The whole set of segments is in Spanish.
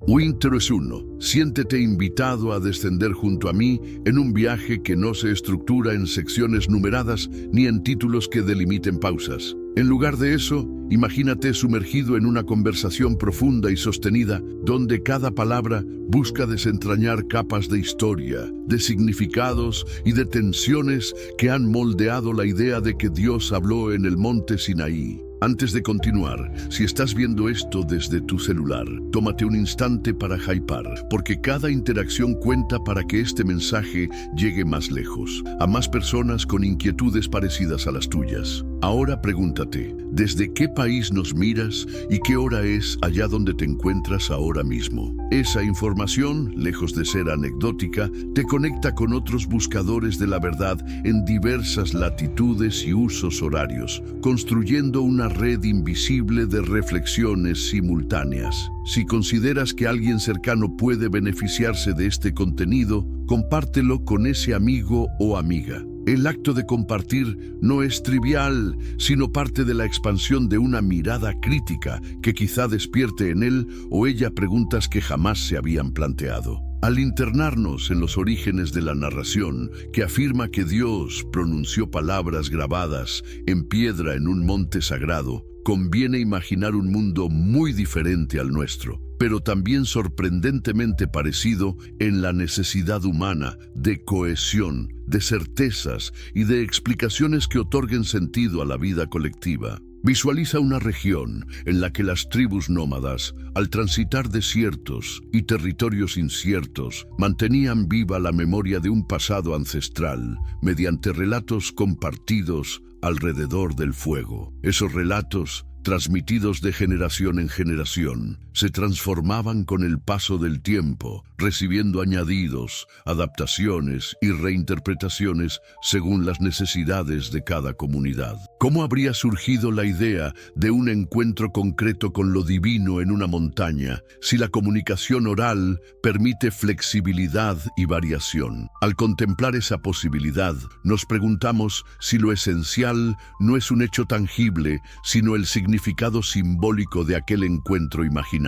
Winter es uno. Siéntete invitado a descender junto a mí en un viaje que no se estructura en secciones numeradas ni en títulos que delimiten pausas. En lugar de eso, imagínate sumergido en una conversación profunda y sostenida, donde cada palabra busca desentrañar capas de historia, de significados y de tensiones que han moldeado la idea de que Dios habló en el monte Sinaí. Antes de continuar, si estás viendo esto desde tu celular, tómate un instante para hypar, porque cada interacción cuenta para que este mensaje llegue más lejos, a más personas con inquietudes parecidas a las tuyas. Ahora pregúntate, ¿desde qué país nos miras y qué hora es allá donde te encuentras ahora mismo? Esa información, lejos de ser anecdótica, te conecta con otros buscadores de la verdad en diversas latitudes y usos horarios, construyendo una red invisible de reflexiones simultáneas. Si consideras que alguien cercano puede beneficiarse de este contenido, compártelo con ese amigo o amiga. El acto de compartir no es trivial, sino parte de la expansión de una mirada crítica que quizá despierte en él o ella preguntas que jamás se habían planteado. Al internarnos en los orígenes de la narración, que afirma que Dios pronunció palabras grabadas en piedra en un monte sagrado, conviene imaginar un mundo muy diferente al nuestro, pero también sorprendentemente parecido en la necesidad humana de cohesión, de certezas y de explicaciones que otorguen sentido a la vida colectiva. Visualiza una región en la que las tribus nómadas, al transitar desiertos y territorios inciertos, mantenían viva la memoria de un pasado ancestral mediante relatos compartidos alrededor del fuego. Esos relatos, transmitidos de generación en generación, se transformaban con el paso del tiempo, recibiendo añadidos, adaptaciones y reinterpretaciones según las necesidades de cada comunidad. ¿Cómo habría surgido la idea de un encuentro concreto con lo divino en una montaña si la comunicación oral permite flexibilidad y variación? Al contemplar esa posibilidad, nos preguntamos si lo esencial no es un hecho tangible, sino el significado simbólico de aquel encuentro imaginado.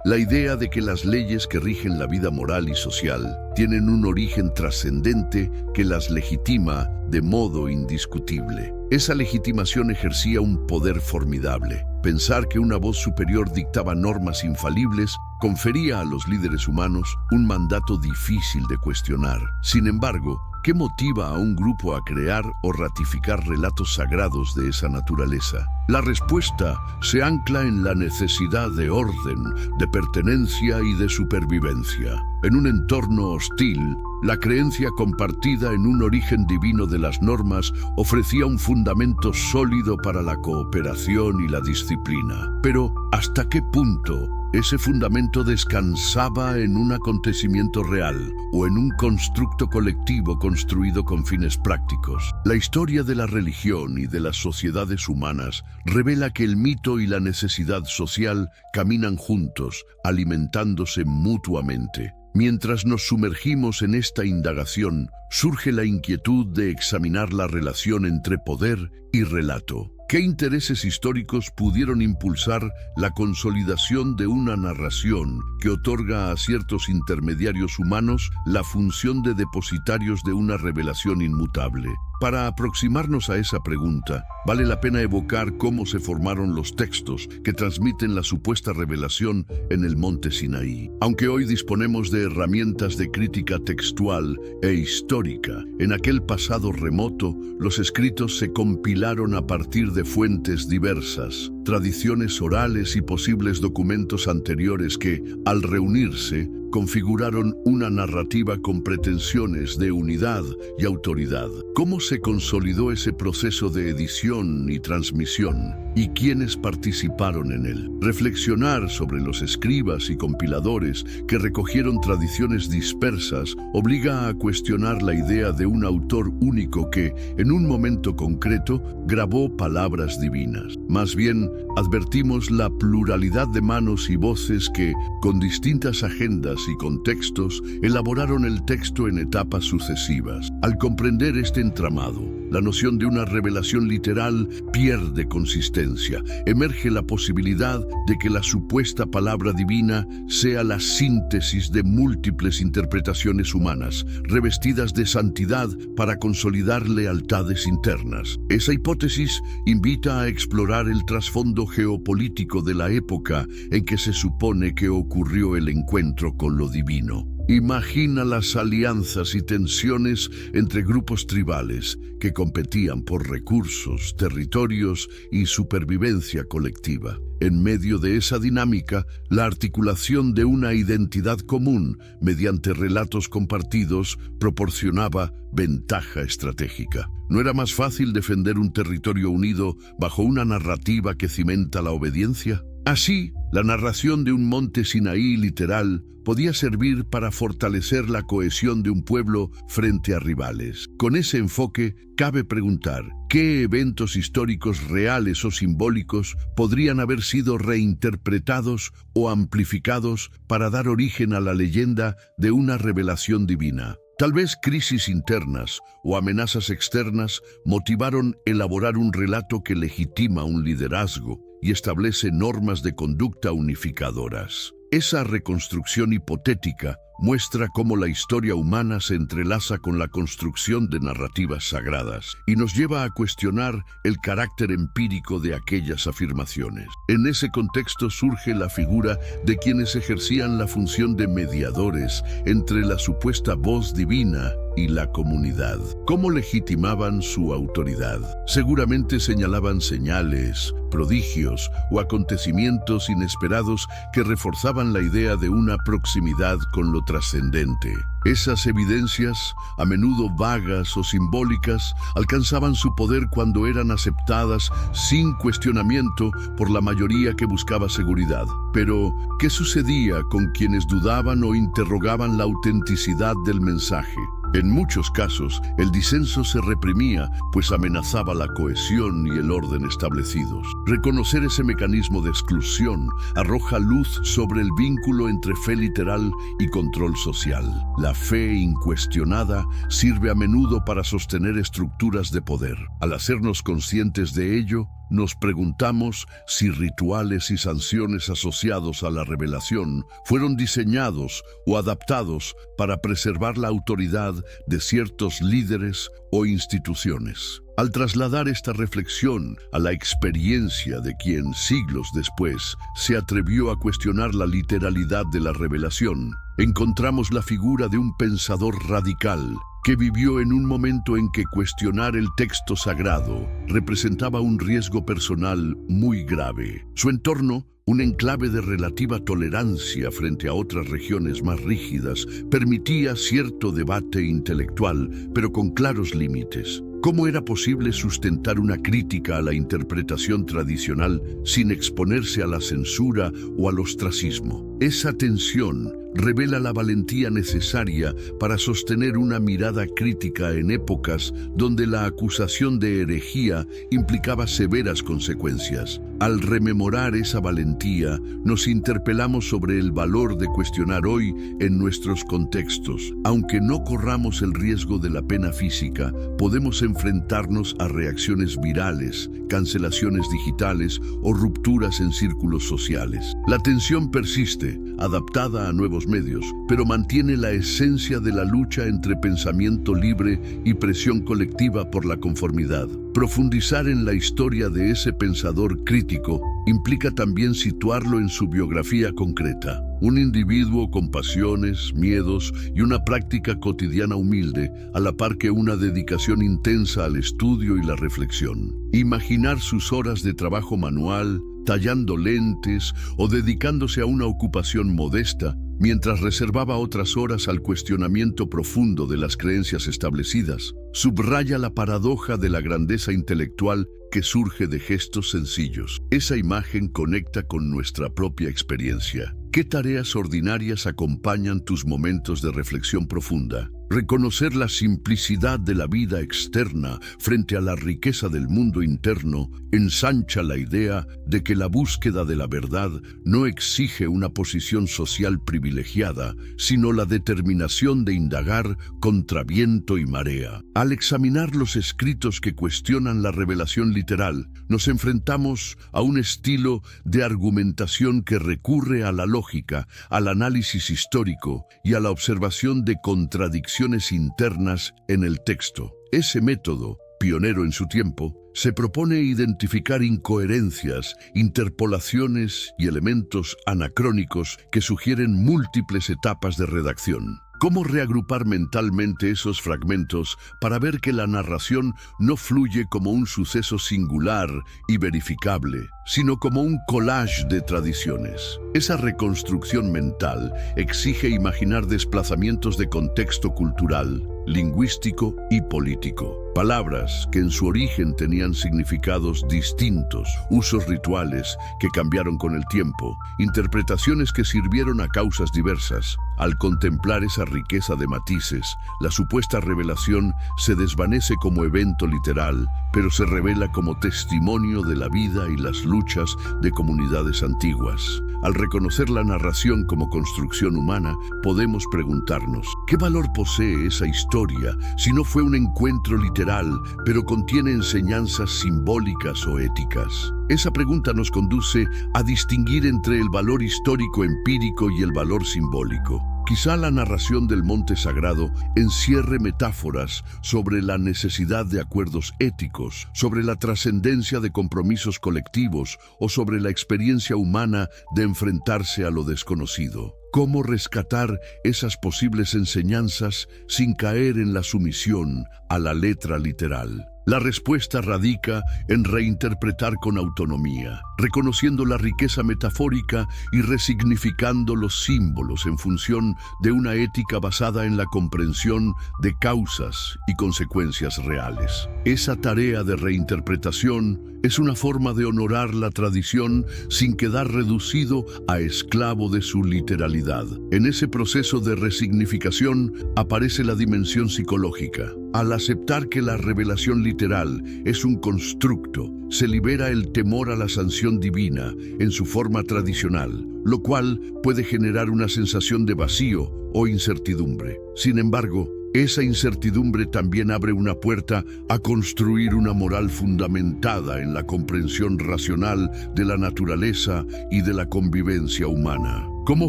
La idea de que las leyes que rigen la vida moral y social tienen un origen trascendente que las legitima de modo indiscutible. Esa legitimación ejercía un poder formidable. Pensar que una voz superior dictaba normas infalibles confería a los líderes humanos un mandato difícil de cuestionar. Sin embargo, ¿qué motiva a un grupo a crear o ratificar relatos sagrados de esa naturaleza? La respuesta se ancla en la necesidad de orden, de pertenencia y de supervivencia. En un entorno hostil, la creencia compartida en un origen divino de las normas ofrecía un fundamento sólido para la cooperación y la disciplina. Pero, ¿hasta qué punto ese fundamento descansaba en un acontecimiento real o en un constructo colectivo construido con fines prácticos? La historia de la religión y de las sociedades humanas revela que el mito y la necesidad social caminan juntos, alimentándose mutuamente. Mientras nos sumergimos en esta indagación, surge la inquietud de examinar la relación entre poder y relato. ¿Qué intereses históricos pudieron impulsar la consolidación de una narración que otorga a ciertos intermediarios humanos la función de depositarios de una revelación inmutable? Para aproximarnos a esa pregunta, vale la pena evocar cómo se formaron los textos que transmiten la supuesta revelación en el monte Sinaí. Aunque hoy disponemos de herramientas de crítica textual e histórica, en aquel pasado remoto, los escritos se compilaron a partir de fuentes diversas, tradiciones orales y posibles documentos anteriores que, al reunirse, configuraron una narrativa con pretensiones de unidad y autoridad. ¿Cómo se consolidó ese proceso de edición y transmisión? ¿Y quiénes participaron en él? Reflexionar sobre los escribas y compiladores que recogieron tradiciones dispersas obliga a cuestionar la idea de un autor único que, en un momento concreto, grabó palabras divinas. Más bien, advertimos la pluralidad de manos y voces que, con distintas agendas, y contextos, elaboraron el texto en etapas sucesivas. Al comprender este entramado, la noción de una revelación literal pierde consistencia. Emerge la posibilidad de que la supuesta palabra divina sea la síntesis de múltiples interpretaciones humanas, revestidas de santidad para consolidar lealtades internas. Esa hipótesis invita a explorar el trasfondo geopolítico de la época en que se supone que ocurrió el encuentro con lo divino. Imagina las alianzas y tensiones entre grupos tribales que competían por recursos, territorios y supervivencia colectiva. En medio de esa dinámica, la articulación de una identidad común mediante relatos compartidos proporcionaba ventaja estratégica. ¿No era más fácil defender un territorio unido bajo una narrativa que cimenta la obediencia? Así, la narración de un monte Sinaí literal podía servir para fortalecer la cohesión de un pueblo frente a rivales. Con ese enfoque, cabe preguntar, ¿qué eventos históricos reales o simbólicos podrían haber sido reinterpretados o amplificados para dar origen a la leyenda de una revelación divina? Tal vez crisis internas o amenazas externas motivaron elaborar un relato que legitima un liderazgo y establece normas de conducta unificadoras. Esa reconstrucción hipotética muestra cómo la historia humana se entrelaza con la construcción de narrativas sagradas y nos lleva a cuestionar el carácter empírico de aquellas afirmaciones. En ese contexto surge la figura de quienes ejercían la función de mediadores entre la supuesta voz divina y la comunidad. ¿Cómo legitimaban su autoridad? Seguramente señalaban señales, prodigios o acontecimientos inesperados que reforzaban la idea de una proximidad con lo trascendente. Esas evidencias, a menudo vagas o simbólicas, alcanzaban su poder cuando eran aceptadas sin cuestionamiento por la mayoría que buscaba seguridad. Pero, ¿qué sucedía con quienes dudaban o interrogaban la autenticidad del mensaje? En muchos casos, el disenso se reprimía, pues amenazaba la cohesión y el orden establecidos. Reconocer ese mecanismo de exclusión arroja luz sobre el vínculo entre fe literal y control social. La fe incuestionada sirve a menudo para sostener estructuras de poder. Al hacernos conscientes de ello, nos preguntamos si rituales y sanciones asociados a la revelación fueron diseñados o adaptados para preservar la autoridad de ciertos líderes o instituciones. Al trasladar esta reflexión a la experiencia de quien siglos después se atrevió a cuestionar la literalidad de la revelación, encontramos la figura de un pensador radical que vivió en un momento en que cuestionar el texto sagrado representaba un riesgo personal muy grave. Su entorno, un enclave de relativa tolerancia frente a otras regiones más rígidas, permitía cierto debate intelectual, pero con claros límites. ¿Cómo era posible sustentar una crítica a la interpretación tradicional sin exponerse a la censura o al ostracismo? Esa tensión revela la valentía necesaria para sostener una mirada crítica en épocas donde la acusación de herejía implicaba severas consecuencias. Al rememorar esa valentía, nos interpelamos sobre el valor de cuestionar hoy en nuestros contextos. Aunque no corramos el riesgo de la pena física, podemos enfrentarnos a reacciones virales, cancelaciones digitales o rupturas en círculos sociales. La tensión persiste, adaptada a nuevos medios, pero mantiene la esencia de la lucha entre pensamiento libre y presión colectiva por la conformidad. Profundizar en la historia de ese pensador crítico implica también situarlo en su biografía concreta. Un individuo con pasiones, miedos y una práctica cotidiana humilde, a la par que una dedicación intensa al estudio y la reflexión. Imaginar sus horas de trabajo manual, tallando lentes o dedicándose a una ocupación modesta, mientras reservaba otras horas al cuestionamiento profundo de las creencias establecidas, subraya la paradoja de la grandeza intelectual que surge de gestos sencillos. Esa imagen conecta con nuestra propia experiencia. ¿Qué tareas ordinarias acompañan tus momentos de reflexión profunda? Reconocer la simplicidad de la vida externa frente a la riqueza del mundo interno ensancha la idea de que la búsqueda de la verdad no exige una posición social privilegiada, sino la determinación de indagar contra viento y marea. Al examinar los escritos que cuestionan la revelación literal, nos enfrentamos a un estilo de argumentación que recurre a la lógica, al análisis histórico y a la observación de contradicciones internas en el texto. Ese método, pionero en su tiempo, se propone identificar incoherencias, interpolaciones y elementos anacrónicos que sugieren múltiples etapas de redacción. ¿Cómo reagrupar mentalmente esos fragmentos para ver que la narración no fluye como un suceso singular y verificable, sino como un collage de tradiciones? Esa reconstrucción mental exige imaginar desplazamientos de contexto cultural, lingüístico y político. Palabras que en su origen tenían significados distintos, usos rituales que cambiaron con el tiempo, interpretaciones que sirvieron a causas diversas. Al contemplar esa riqueza de matices, la supuesta revelación se desvanece como evento literal, pero se revela como testimonio de la vida y las luchas de comunidades antiguas. Al reconocer la narración como construcción humana, podemos preguntarnos, ¿qué valor posee esa historia si no fue un encuentro literal, pero contiene enseñanzas simbólicas o éticas? Esa pregunta nos conduce a distinguir entre el valor histórico empírico y el valor simbólico. Quizá la narración del monte sagrado encierre metáforas sobre la necesidad de acuerdos éticos, sobre la trascendencia de compromisos colectivos o sobre la experiencia humana de enfrentarse a lo desconocido. ¿Cómo rescatar esas posibles enseñanzas sin caer en la sumisión a la letra literal? La respuesta radica en reinterpretar con autonomía, reconociendo la riqueza metafórica y resignificando los símbolos en función de una ética basada en la comprensión de causas y consecuencias reales. Esa tarea de reinterpretación es una forma de honorar la tradición sin quedar reducido a esclavo de su literalidad. En ese proceso de resignificación aparece la dimensión psicológica. Al aceptar que la revelación literal es un constructo, se libera el temor a la sanción divina en su forma tradicional, lo cual puede generar una sensación de vacío o incertidumbre. Sin embargo, esa incertidumbre también abre una puerta a construir una moral fundamentada en la comprensión racional de la naturaleza y de la convivencia humana. ¿Cómo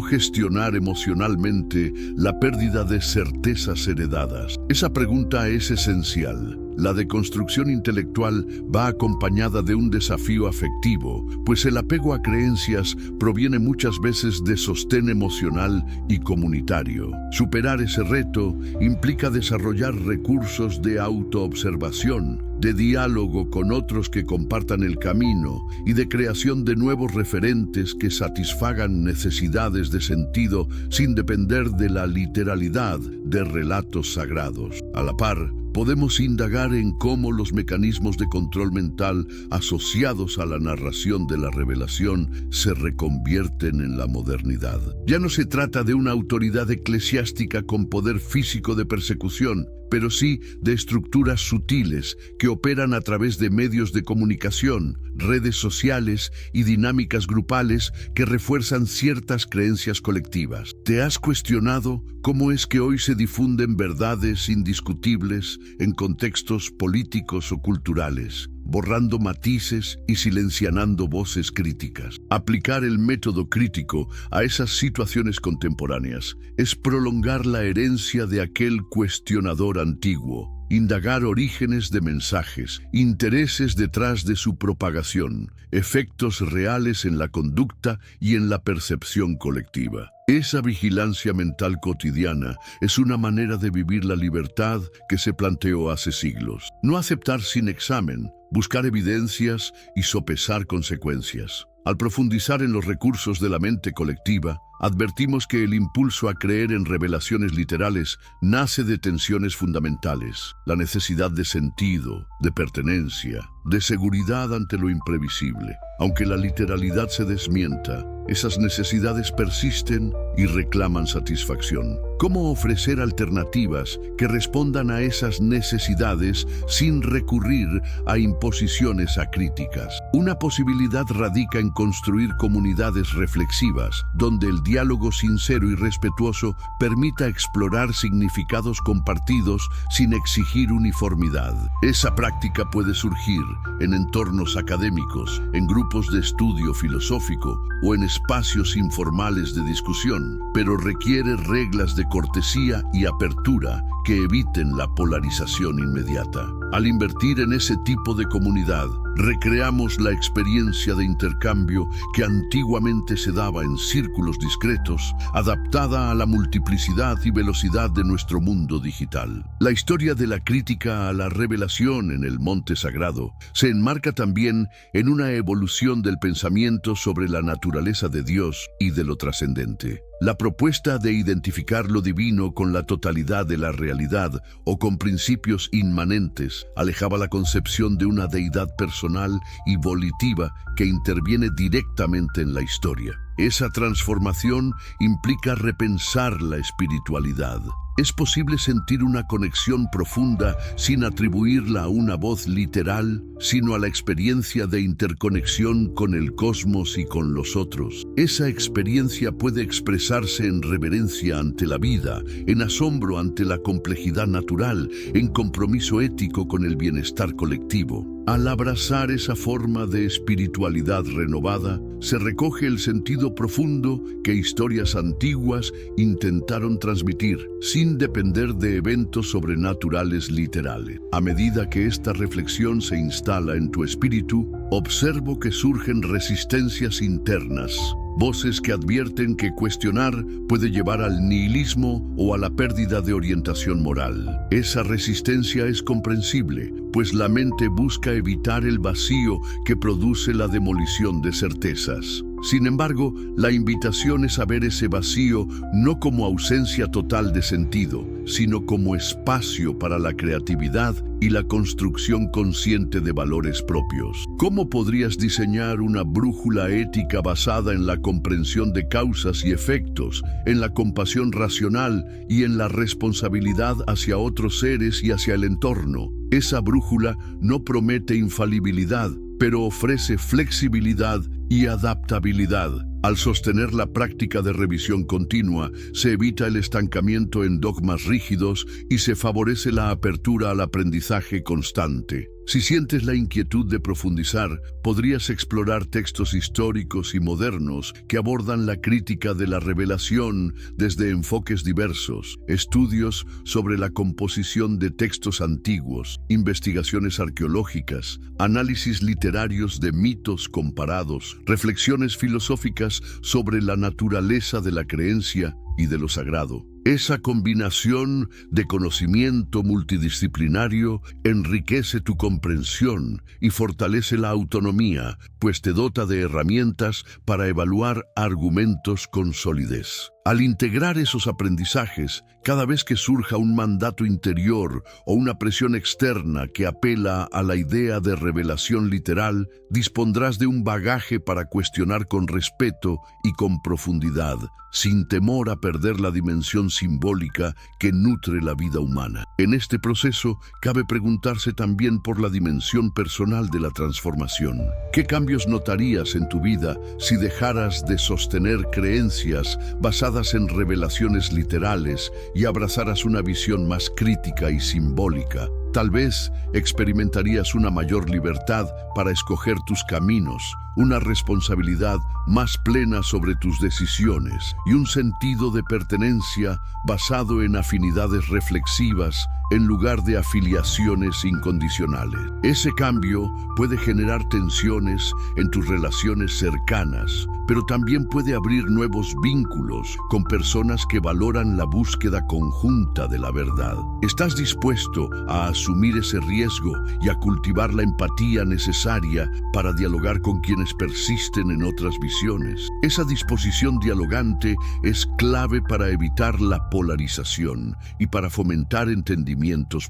gestionar emocionalmente la pérdida de certezas heredadas? Esa pregunta es esencial. La deconstrucción intelectual va acompañada de un desafío afectivo, pues el apego a creencias proviene muchas veces de sostén emocional y comunitario. Superar ese reto implica desarrollar recursos de autoobservación, de diálogo con otros que compartan el camino y de creación de nuevos referentes que satisfagan necesidades de sentido sin depender de la literalidad de relatos sagrados. A la par, podemos indagar en cómo los mecanismos de control mental asociados a la narración de la revelación se reconvierten en la modernidad. Ya no se trata de una autoridad eclesiástica con poder físico de persecución, pero sí de estructuras sutiles que operan a través de medios de comunicación, redes sociales y dinámicas grupales que refuerzan ciertas creencias colectivas. ¿Te has cuestionado cómo es que hoy se difunden verdades indiscutibles en contextos políticos o culturales, borrando matices y silenciando voces críticas? Aplicar el método crítico a esas situaciones contemporáneas es prolongar la herencia de aquel cuestionador antiguo, indagar orígenes de mensajes, intereses detrás de su propagación, efectos reales en la conducta y en la percepción colectiva. Esa vigilancia mental cotidiana es una manera de vivir la libertad que se planteó hace siglos. No aceptar sin examen, buscar evidencias y sopesar consecuencias. Al profundizar en los recursos de la mente colectiva, advertimos que el impulso a creer en revelaciones literales nace de tensiones fundamentales, la necesidad de sentido, de pertenencia, de seguridad ante lo imprevisible. Aunque la literalidad se desmienta, esas necesidades persisten y reclaman satisfacción. cómo ofrecer alternativas que respondan a esas necesidades sin recurrir a imposiciones acríticas. Una posibilidad radica en construir comunidades reflexivas, donde el diálogo sincero y respetuoso permita explorar significados compartidos sin exigir uniformidad. Esa práctica puede surgir en entornos académicos, en grupos de estudio filosófico o en espacios informales de discusión, pero requiere reglas de cortesía y apertura que eviten la polarización inmediata. Al invertir en ese tipo de comunidad, recreamos la experiencia de intercambio que antiguamente se daba en círculos discretos, adaptada a la multiplicidad y velocidad de nuestro mundo digital. La historia de la crítica a la revelación en el Monte Sagrado se enmarca también en una evolución del pensamiento sobre la naturaleza de Dios y de lo trascendente. La propuesta de identificar lo divino con la totalidad de la realidad o con principios inmanentes alejaba la concepción de una deidad personal y volitiva que interviene directamente en la historia. Esa transformación implica repensar la espiritualidad. Es posible sentir una conexión profunda sin atribuirla a una voz literal, sino a la experiencia de interconexión con el cosmos y con los otros. Esa experiencia puede expresarse en reverencia ante la vida, en asombro ante la complejidad natural, en compromiso ético con el bienestar colectivo. Al abrazar esa forma de espiritualidad renovada, se recoge el sentido profundo que historias antiguas intentaron transmitir, sin depender de eventos sobrenaturales literales. A medida que esta reflexión se instala en tu espíritu, observo que surgen resistencias internas, voces que advierten que cuestionar puede llevar al nihilismo o a la pérdida de orientación moral. Esa resistencia es comprensible, pues la mente busca evitar el vacío que produce la demolición de certezas. Sin embargo, la invitación es a ver ese vacío no como ausencia total de sentido, sino como espacio para la creatividad y la construcción consciente de valores propios. ¿Cómo podrías diseñar una brújula ética basada en la comprensión de causas y efectos, en la compasión racional y en la responsabilidad hacia otros seres y hacia el entorno? Esa brújula no promete infalibilidad, pero ofrece flexibilidad y adaptabilidad. Al sostener la práctica de revisión continua, se evita el estancamiento en dogmas rígidos y se favorece la apertura al aprendizaje constante. Si sientes la inquietud de profundizar, podrías explorar textos históricos y modernos que abordan la crítica de la revelación desde enfoques diversos, estudios sobre la composición de textos antiguos, investigaciones arqueológicas, análisis literarios de mitos comparados, reflexiones filosóficas sobre la naturaleza de la creencia y de lo sagrado. Esa combinación de conocimiento multidisciplinario enriquece tu comprensión y fortalece la autonomía, pues te dota de herramientas para evaluar argumentos con solidez. Al integrar esos aprendizajes, cada vez que surja un mandato interior o una presión externa que apela a la idea de revelación literal, dispondrás de un bagaje para cuestionar con respeto y con profundidad, sin temor a perder la dimensión simbólica que nutre la vida humana. En este proceso, cabe preguntarse también por la dimensión personal de la transformación. ¿Qué cambios notarías en tu vida si dejaras de sostener creencias basadas en revelaciones literales y abrazaras una visión más crítica y simbólica? Tal vez experimentarías una mayor libertad para escoger tus caminos, una responsabilidad más plena sobre tus decisiones y un sentido de pertenencia basado en afinidades reflexivas en lugar de afiliaciones incondicionales. Ese cambio puede generar tensiones en tus relaciones cercanas, pero también puede abrir nuevos vínculos con personas que valoran la búsqueda conjunta de la verdad. ¿Estás dispuesto a asumir ese riesgo y a cultivar la empatía necesaria para dialogar con quienes persisten en otras visiones? Esa disposición dialogante es clave para evitar la polarización y para fomentar entendimientos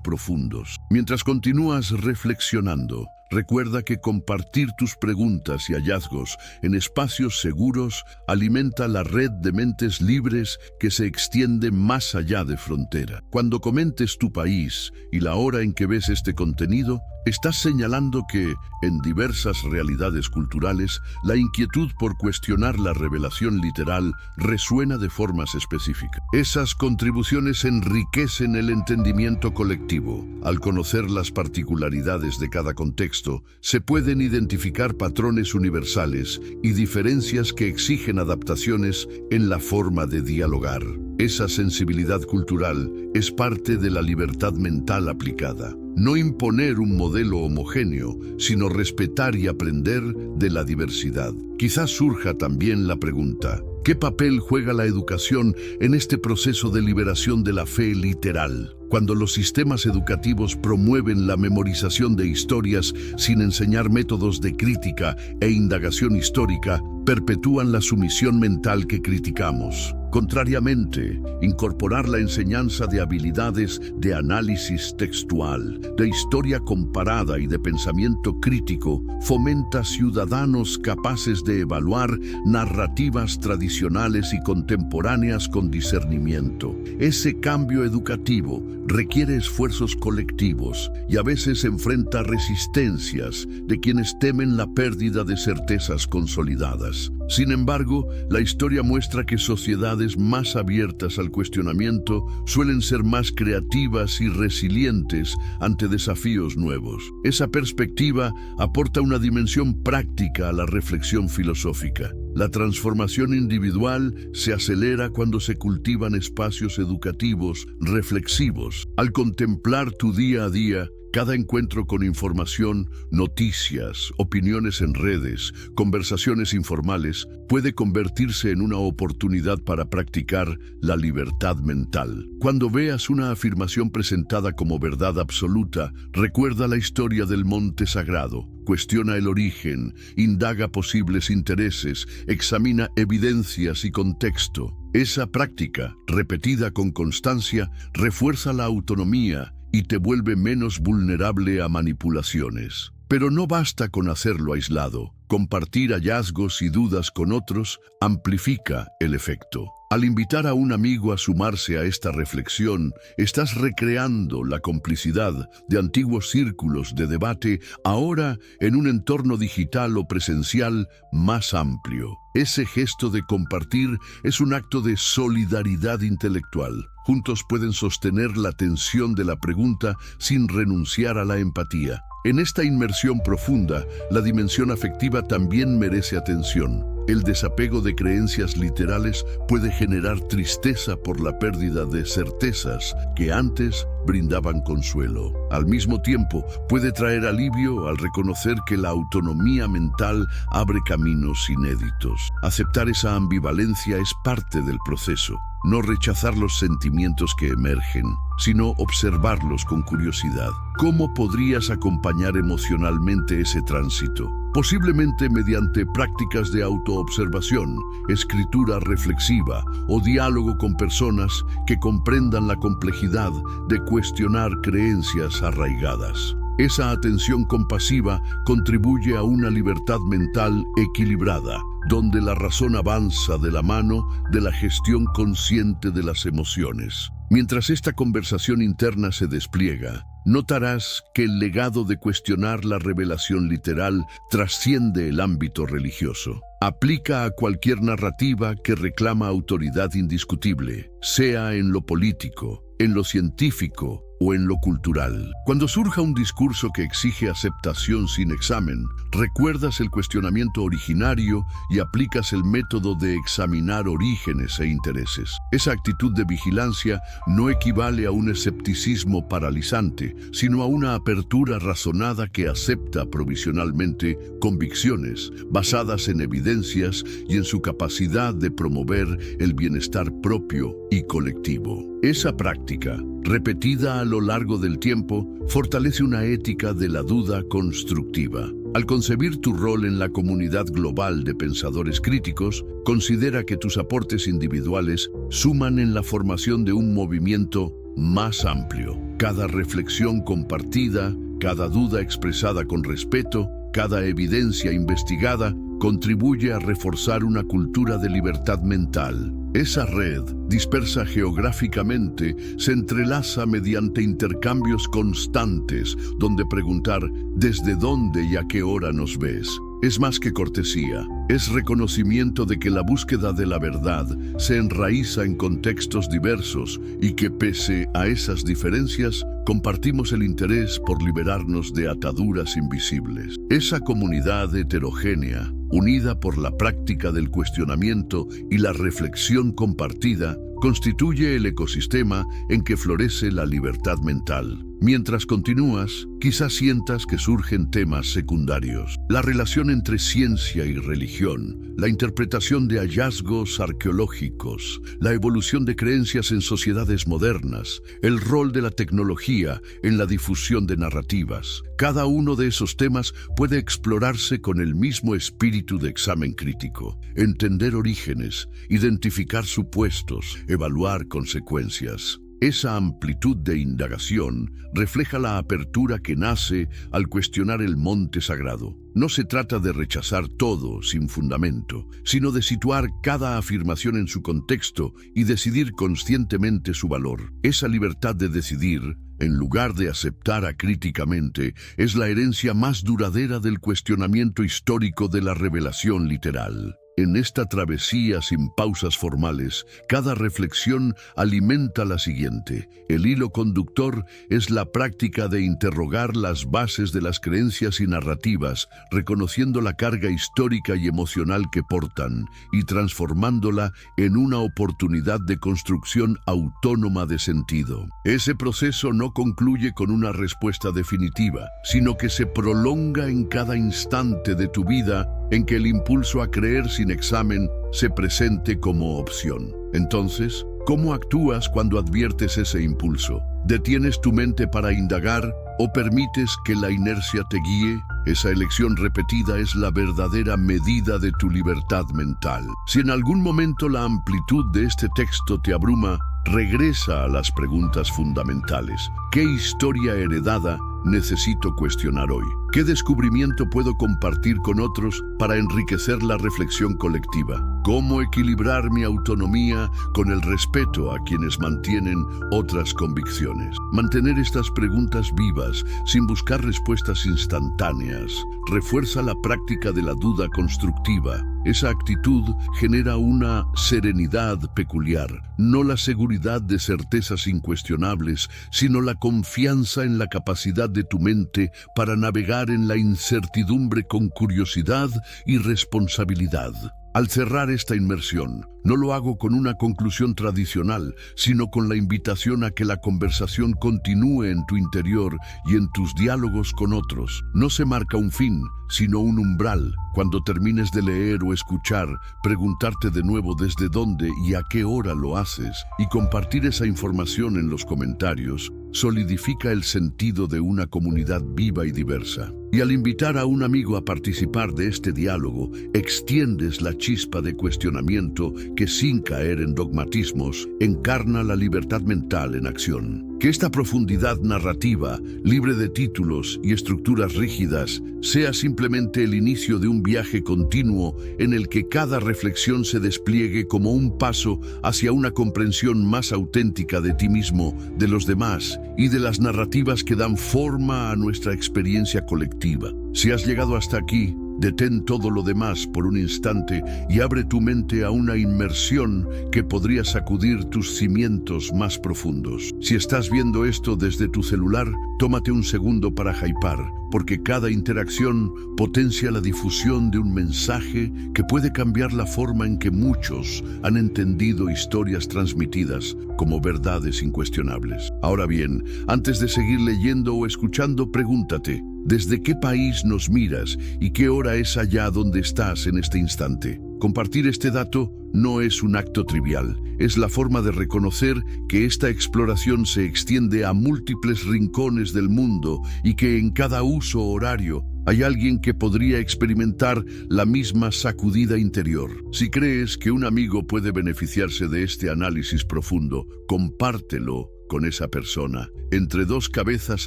profundos. Mientras continúas reflexionando, Recuerda que compartir tus preguntas y hallazgos en espacios seguros alimenta la red de mentes libres que se extiende más allá de frontera. Cuando comentes tu país y la hora en que ves este contenido, estás señalando que, en diversas realidades culturales, la inquietud por cuestionar la revelación literal resuena de formas específicas. Esas contribuciones enriquecen el entendimiento colectivo. Al conocer las particularidades de cada contexto, se pueden identificar patrones universales y diferencias que exigen adaptaciones en la forma de dialogar. Esa sensibilidad cultural es parte de la libertad mental aplicada. No imponer un modelo homogéneo, sino respetar y aprender de la diversidad. Quizás surja también la pregunta: ¿qué papel juega la educación en este proceso de liberación de la fe literal? Cuando los sistemas educativos promueven la memorización de historias sin enseñar métodos de crítica e indagación histórica, perpetúan la sumisión mental que criticamos. Contrariamente, incorporar la enseñanza de habilidades de análisis textual, de historia comparada y de pensamiento crítico fomenta ciudadanos capaces de evaluar narrativas tradicionales y contemporáneas con discernimiento. Ese cambio educativo requiere esfuerzos colectivos y a veces enfrenta resistencias de quienes temen la pérdida de certezas consolidadas. Sin embargo, la historia muestra que sociedades más abiertas al cuestionamiento suelen ser más creativas y resilientes ante desafíos nuevos. Esa perspectiva aporta una dimensión práctica a la reflexión filosófica. La transformación individual se acelera cuando se cultivan espacios educativos reflexivos. Al contemplar tu día a día, cada encuentro con información, noticias, opiniones en redes, conversaciones informales, puede convertirse en una oportunidad para practicar la libertad mental. Cuando veas una afirmación presentada como verdad absoluta, recuerda la historia del monte sagrado. Cuestiona el origen, indaga posibles intereses, examina evidencias y contexto. Esa práctica, repetida con constancia, refuerza la autonomía y te vuelve menos vulnerable a manipulaciones. Pero no basta con hacerlo aislado. Compartir hallazgos y dudas con otros amplifica el efecto. Al invitar a un amigo a sumarse a esta reflexión, estás recreando la complicidad de antiguos círculos de debate, ahora en un entorno digital o presencial más amplio. Ese gesto de compartir es un acto de solidaridad intelectual. Juntos pueden sostener la tensión de la pregunta sin renunciar a la empatía. En esta inmersión profunda, la dimensión afectiva también merece atención. El desapego de creencias literales puede generar tristeza por la pérdida de certezas que antes brindaban consuelo. Al mismo tiempo, puede traer alivio al reconocer que la autonomía mental abre caminos inéditos. Aceptar esa ambivalencia es parte del proceso. No rechazar los sentimientos que emergen, sino observarlos con curiosidad. ¿Cómo podrías acompañar emocionalmente ese tránsito? Posiblemente mediante prácticas de autoobservación, escritura reflexiva o diálogo con personas que comprendan la complejidad de cuestionar creencias arraigadas. Esa atención compasiva contribuye a una libertad mental equilibrada, donde la razón avanza de la mano de la gestión consciente de las emociones. Mientras esta conversación interna se despliega, notarás que el legado de cuestionar la revelación literal trasciende el ámbito religioso. Aplica a cualquier narrativa que reclama autoridad indiscutible, sea en lo político, en lo científico o en lo cultural. Cuando surja un discurso que exige aceptación sin examen, recuerdas el cuestionamiento originario y aplicas el método de examinar orígenes e intereses. Esa actitud de vigilancia no equivale a un escepticismo paralizante, sino a una apertura razonada que acepta provisionalmente convicciones basadas en evidencias y en su capacidad de promover el bienestar propio y colectivo. Esa práctica, repetida a lo largo del tiempo, fortalece una ética de la duda constructiva. Al concebir tu rol en la comunidad global de pensadores críticos, considera que tus aportes individuales suman en la formación de un movimiento más amplio. Cada reflexión compartida, Cada duda expresada con respeto, cada evidencia investigada, contribuye a reforzar una cultura de libertad mental. Esa red, dispersa geográficamente, se entrelaza mediante intercambios constantes, donde preguntar ¿desde dónde y a qué hora nos ves? Es más que cortesía, es reconocimiento de que la búsqueda de la verdad se enraiza en contextos diversos y que pese a esas diferencias, compartimos el interés por liberarnos de ataduras invisibles. Esa comunidad heterogénea, unida por la práctica del cuestionamiento y la reflexión compartida, constituye el ecosistema en que florece la libertad mental. Mientras continúas, quizás sientas que surgen temas secundarios. La relación entre ciencia y religión, la interpretación de hallazgos arqueológicos, la evolución de creencias en sociedades modernas, el rol de la tecnología en la difusión de narrativas. Cada uno de esos temas puede explorarse con el mismo espíritu de examen crítico. Entender orígenes, identificar supuestos, evaluar consecuencias. Esa amplitud de indagación refleja la apertura que nace al cuestionar el monte sagrado. No se trata de rechazar todo sin fundamento, sino de situar cada afirmación en su contexto y decidir conscientemente su valor. Esa libertad de decidir, en lugar de aceptar acríticamente, es la herencia más duradera del cuestionamiento histórico de la revelación literal. En esta travesía sin pausas formales, cada reflexión alimenta la siguiente. El hilo conductor es la práctica de interrogar las bases de las creencias y narrativas, reconociendo la carga histórica y emocional que portan y transformándola en una oportunidad de construcción autónoma de sentido. Ese proceso no concluye con una respuesta definitiva, sino que se prolonga en cada instante de tu vida en que el impulso a creer sin examen se presente como opción. Entonces, ¿cómo actúas cuando adviertes ese impulso? ¿Detienes tu mente para indagar o permites que la inercia te guíe? Esa elección repetida es la verdadera medida de tu libertad mental. Si en algún momento la amplitud de este texto te abruma, regresa a las preguntas fundamentales. ¿Qué historia heredada necesito cuestionar hoy? ¿Qué descubrimiento puedo compartir con otros para enriquecer la reflexión colectiva? ¿Cómo equilibrar mi autonomía con el respeto a quienes mantienen otras convicciones? Mantener estas preguntas vivas, sin buscar respuestas instantáneas, refuerza la práctica de la duda constructiva. Esa actitud genera una serenidad peculiar, no la seguridad de certezas incuestionables, sino la confianza en la capacidad de tu mente para navegar en la incertidumbre con curiosidad y responsabilidad. Al cerrar esta inmersión, no lo hago con una conclusión tradicional, sino con la invitación a que la conversación continúe en tu interior y en tus diálogos con otros. No se marca un fin, sino un umbral. Cuando termines de leer o escuchar, preguntarte de nuevo desde dónde y a qué hora lo haces y compartir esa información en los comentarios, solidifica el sentido de una comunidad viva y diversa. Y al invitar a un amigo a participar de este diálogo, extiendes la chispa de cuestionamiento que, sin caer en dogmatismos, encarna la libertad mental en acción. Que esta profundidad narrativa, libre de títulos y estructuras rígidas, sea simplemente el inicio de un viaje continuo en el que cada reflexión se despliegue como un paso hacia una comprensión más auténtica de ti mismo, de los demás y de las narrativas que dan forma a nuestra experiencia colectiva. Si has llegado hasta aquí, detén todo lo demás por un instante y abre tu mente a una inmersión que podría sacudir tus cimientos más profundos. Si estás viendo esto desde tu celular, tómate un segundo para hypar, porque cada interacción potencia la difusión de un mensaje que puede cambiar la forma en que muchos han entendido historias transmitidas como verdades incuestionables. Ahora bien, antes de seguir leyendo o escuchando, pregúntate, ¿desde qué país nos miras y qué hora es allá donde estás en este instante? Compartir este dato no es un acto trivial, es la forma de reconocer que esta exploración se extiende a múltiples rincones del mundo y que en cada uso horario hay alguien que podría experimentar la misma sacudida interior. Si crees que un amigo puede beneficiarse de este análisis profundo, compártelo con esa persona. Entre dos cabezas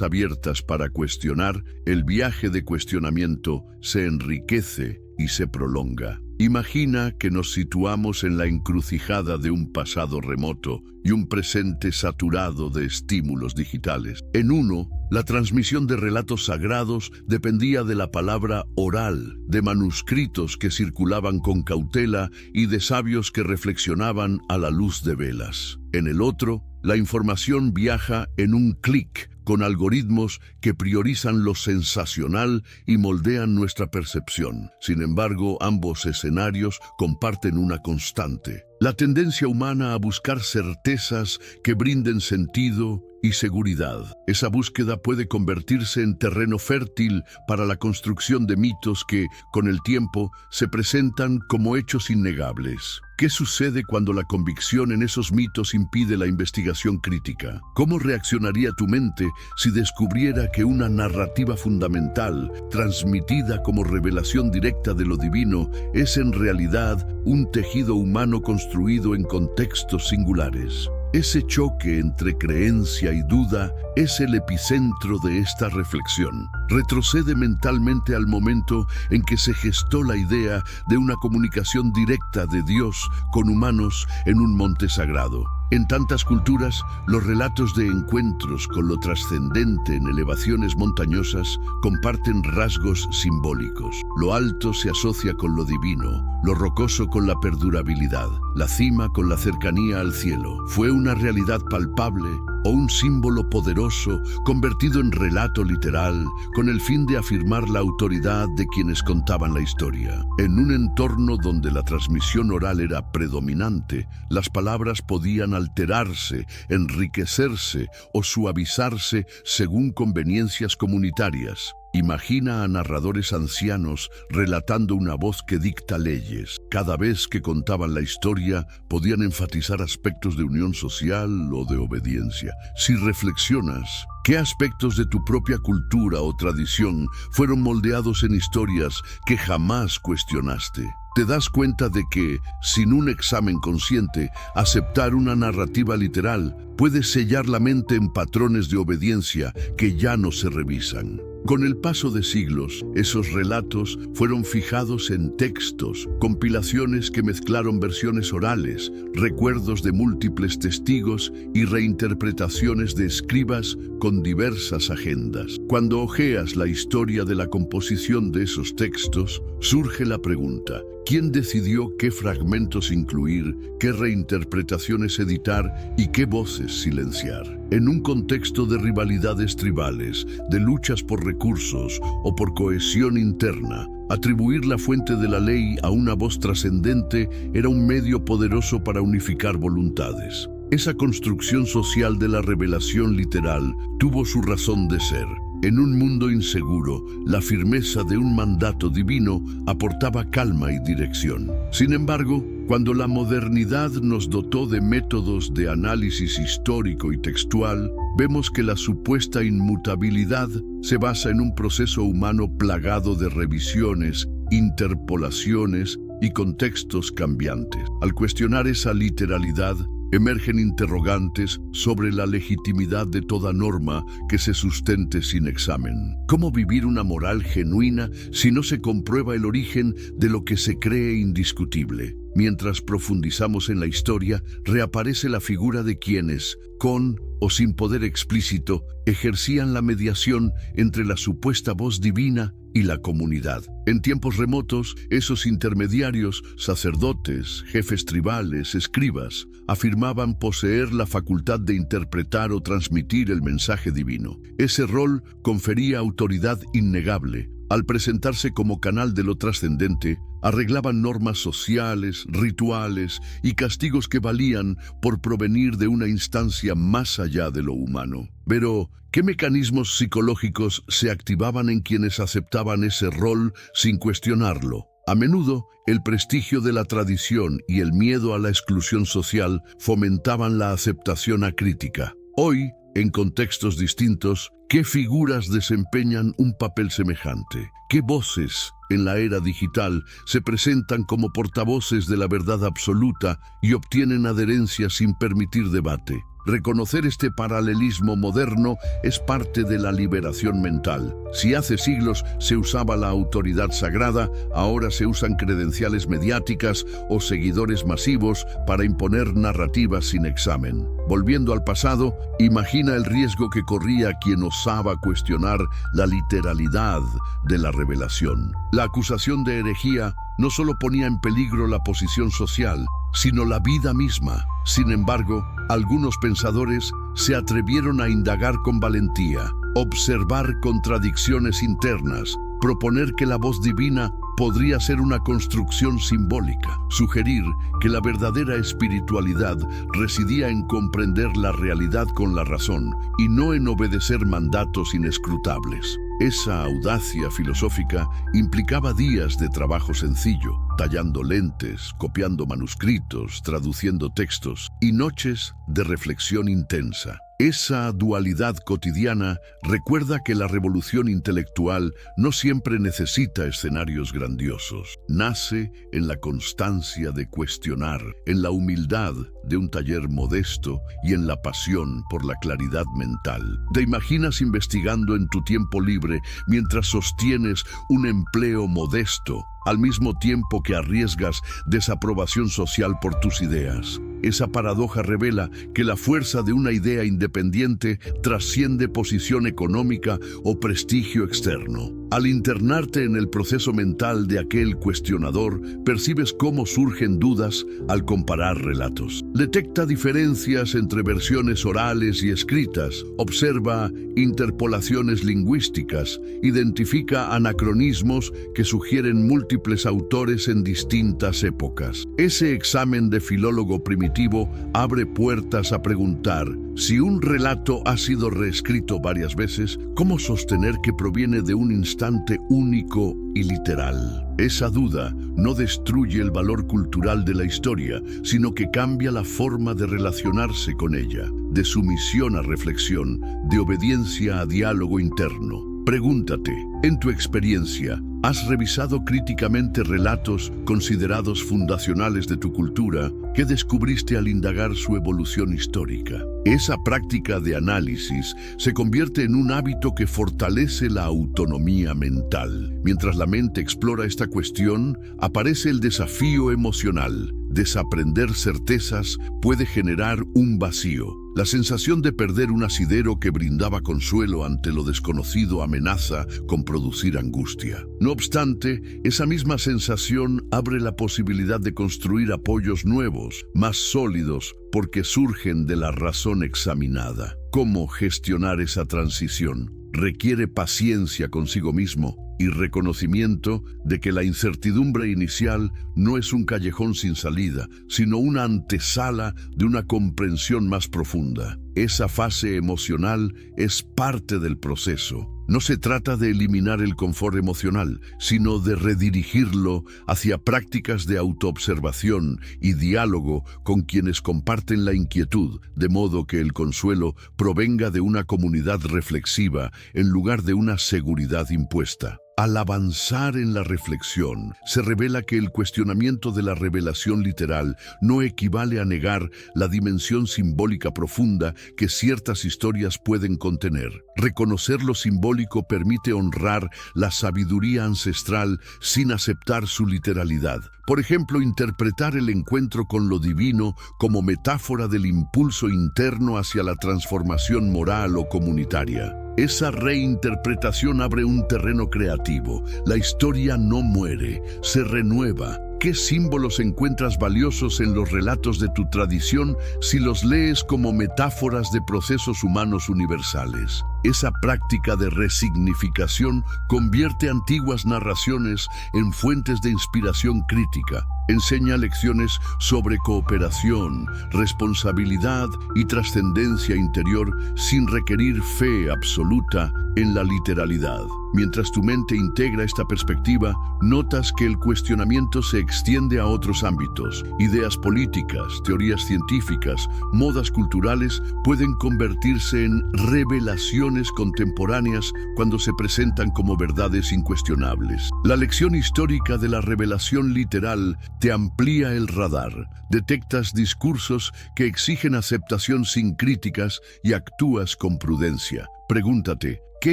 abiertas para cuestionar, el viaje de cuestionamiento se enriquece y se prolonga. Imagina que nos situamos en la encrucijada de un pasado remoto y un presente saturado de estímulos digitales. En uno, la transmisión de relatos sagrados dependía de la palabra oral, de manuscritos que circulaban con cautela y de sabios que reflexionaban a la luz de velas. En el otro, la información viaja en un clic, con algoritmos que priorizan lo sensacional y moldean nuestra percepción. Sin embargo, ambos escenarios comparten una constante: la tendencia humana a buscar certezas que brinden sentido y seguridad. Esa búsqueda puede convertirse en terreno fértil para la construcción de mitos que, con el tiempo, se presentan como hechos innegables. ¿Qué sucede cuando la convicción en esos mitos impide la investigación crítica? ¿Cómo reaccionaría tu mente si descubriera que una narrativa fundamental, transmitida como revelación directa de lo divino, es en realidad un tejido humano construido en contextos singulares? Ese choque entre creencia y duda es el epicentro de esta reflexión. Retrocede mentalmente al momento en que se gestó la idea de una comunicación directa de Dios con humanos en un monte sagrado. En tantas culturas, los relatos de encuentros con lo trascendente en elevaciones montañosas comparten rasgos simbólicos. Lo alto se asocia con lo divino, lo rocoso con la perdurabilidad, la cima con la cercanía al cielo. ¿Fue una realidad palpable o un símbolo poderoso convertido en relato literal con el fin de afirmar la autoridad de quienes contaban la historia? En un entorno donde la transmisión oral era predominante, las palabras podían alterarse, enriquecerse o suavizarse según conveniencias comunitarias. Imagina a narradores ancianos relatando una voz que dicta leyes. Cada vez que contaban la historia, podían enfatizar aspectos de unión social o de obediencia. Si reflexionas, ¿qué aspectos de tu propia cultura o tradición fueron moldeados en historias que jamás cuestionaste? Te das cuenta de que, sin un examen consciente, aceptar una narrativa literal puede sellar la mente en patrones de obediencia que ya no se revisan. Con el paso de siglos, esos relatos fueron fijados en textos, compilaciones que mezclaron versiones orales, recuerdos de múltiples testigos y reinterpretaciones de escribas con diversas agendas. Cuando hojeas la historia de la composición de esos textos, surge la pregunta: ¿quién decidió qué fragmentos incluir, qué reinterpretaciones editar y qué voces silenciar? En un contexto de rivalidades tribales, de luchas por recursos o por cohesión interna, atribuir la fuente de la ley a una voz trascendente era un medio poderoso para unificar voluntades. Esa construcción social de la revelación literal tuvo su razón de ser. En un mundo inseguro, la firmeza de un mandato divino aportaba calma y dirección. Sin embargo, cuando la modernidad nos dotó de métodos de análisis histórico y textual, vemos que la supuesta inmutabilidad se basa en un proceso humano plagado de revisiones, interpolaciones y contextos cambiantes. Al cuestionar esa literalidad, emergen interrogantes sobre la legitimidad de toda norma que se sustente sin examen. ¿Cómo vivir una moral genuina si no se comprueba el origen de lo que se cree indiscutible? Mientras profundizamos en la historia, reaparece la figura de quienes, con o sin poder explícito, ejercían la mediación entre la supuesta voz divina y la comunidad. En tiempos remotos, esos intermediarios, sacerdotes, jefes tribales, escribas, afirmaban poseer la facultad de interpretar o transmitir el mensaje divino. Ese rol confería autoridad innegable. Al presentarse como canal de lo trascendente, arreglaban normas sociales, rituales y castigos que valían por provenir de una instancia más allá de lo humano. Pero, ¿qué mecanismos psicológicos se activaban en quienes aceptaban ese rol sin cuestionarlo? A menudo, el prestigio de la tradición y el miedo a la exclusión social fomentaban la aceptación acrítica. Hoy, en contextos distintos, ¿qué figuras desempeñan un papel semejante? ¿Qué voces, en la era digital, se presentan como portavoces de la verdad absoluta y obtienen adherencia sin permitir debate? Reconocer este paralelismo moderno es parte de la liberación mental. Si hace siglos se usaba la autoridad sagrada, ahora se usan credenciales mediáticas o seguidores masivos para imponer narrativas sin examen. Volviendo al pasado, imagina el riesgo que corría quien osaba cuestionar la literalidad de la revelación. La acusación de herejía no solo ponía en peligro la posición social, sino la vida misma. Sin embargo, algunos pensadores se atrevieron a indagar con valentía, observar contradicciones internas, proponer que la voz divina podría ser una construcción simbólica, sugerir que la verdadera espiritualidad residía en comprender la realidad con la razón y no en obedecer mandatos inescrutables. Esa audacia filosófica implicaba días de trabajo sencillo, tallando lentes, copiando manuscritos, traduciendo textos, y noches de reflexión intensa. Esa dualidad cotidiana recuerda que la revolución intelectual no siempre necesita escenarios grandiosos. Nace en la constancia de cuestionar, en la humildad de un taller modesto y en la pasión por la claridad mental. ¿Te imaginas investigando en tu tiempo libre mientras sostienes un empleo modesto, al mismo tiempo que arriesgas desaprobación social por tus ideas? Esa paradoja revela que la fuerza de una idea independiente trasciende posición económica o prestigio externo. Al internarte en el proceso mental de aquel cuestionador, percibes cómo surgen dudas al comparar relatos. Detecta diferencias entre versiones orales y escritas, observa interpolaciones lingüísticas, identifica anacronismos que sugieren múltiples autores en distintas épocas. Ese examen de filólogo primitivo abre puertas a preguntar: si un relato ha sido reescrito varias veces, ¿cómo sostener que proviene de un instante único y literal? Esa duda no destruye el valor cultural de la historia, sino que cambia la forma de relacionarse con ella, de sumisión a reflexión, de obediencia a diálogo interno. Pregúntate, en tu experiencia, ¿has revisado críticamente relatos considerados fundacionales de tu cultura? ¿Qué descubriste al indagar su evolución histórica? Esa práctica de análisis se convierte en un hábito que fortalece la autonomía mental. Mientras la mente explora esta cuestión, aparece el desafío emocional. Desaprender certezas puede generar un vacío. La sensación de perder un asidero que brindaba consuelo ante lo desconocido amenaza con producir angustia. No obstante, esa misma sensación abre la posibilidad de construir apoyos nuevos, más sólidos, porque surgen de la razón examinada. ¿Cómo gestionar esa transición? Requiere paciencia consigo mismo y reconocimiento de que la incertidumbre inicial no es un callejón sin salida, sino una antesala de una comprensión más profunda. Esa fase emocional es parte del proceso. No se trata de eliminar el confort emocional, sino de redirigirlo hacia prácticas de autoobservación y diálogo con quienes comparten la inquietud, de modo que el consuelo provenga de una comunidad reflexiva en lugar de una seguridad impuesta. Al avanzar en la reflexión, se revela que el cuestionamiento de la revelación literal no equivale a negar la dimensión simbólica profunda que ciertas historias pueden contener. Reconocer lo simbólico permite honrar la sabiduría ancestral sin aceptar su literalidad. Por ejemplo, interpretar el encuentro con lo divino como metáfora del impulso interno hacia la transformación moral o comunitaria. Esa reinterpretación abre un terreno creativo. La historia no muere, se renueva. ¿Qué símbolos encuentras valiosos en los relatos de tu tradición si los lees como metáforas de procesos humanos universales? Esa práctica de resignificación convierte antiguas narraciones en fuentes de inspiración crítica. Enseña lecciones sobre cooperación, responsabilidad y trascendencia interior sin requerir fe absoluta en la literalidad. Mientras tu mente integra esta perspectiva, notas que el cuestionamiento se extiende a otros ámbitos. Ideas políticas, teorías científicas, modas culturales pueden convertirse en revelaciones afirmaciones contemporáneas cuando se presentan como verdades incuestionables. La lección histórica de la revelación literal te amplía el radar. Detectas discursos que exigen aceptación sin críticas y actúas con prudencia. Pregúntate, ¿qué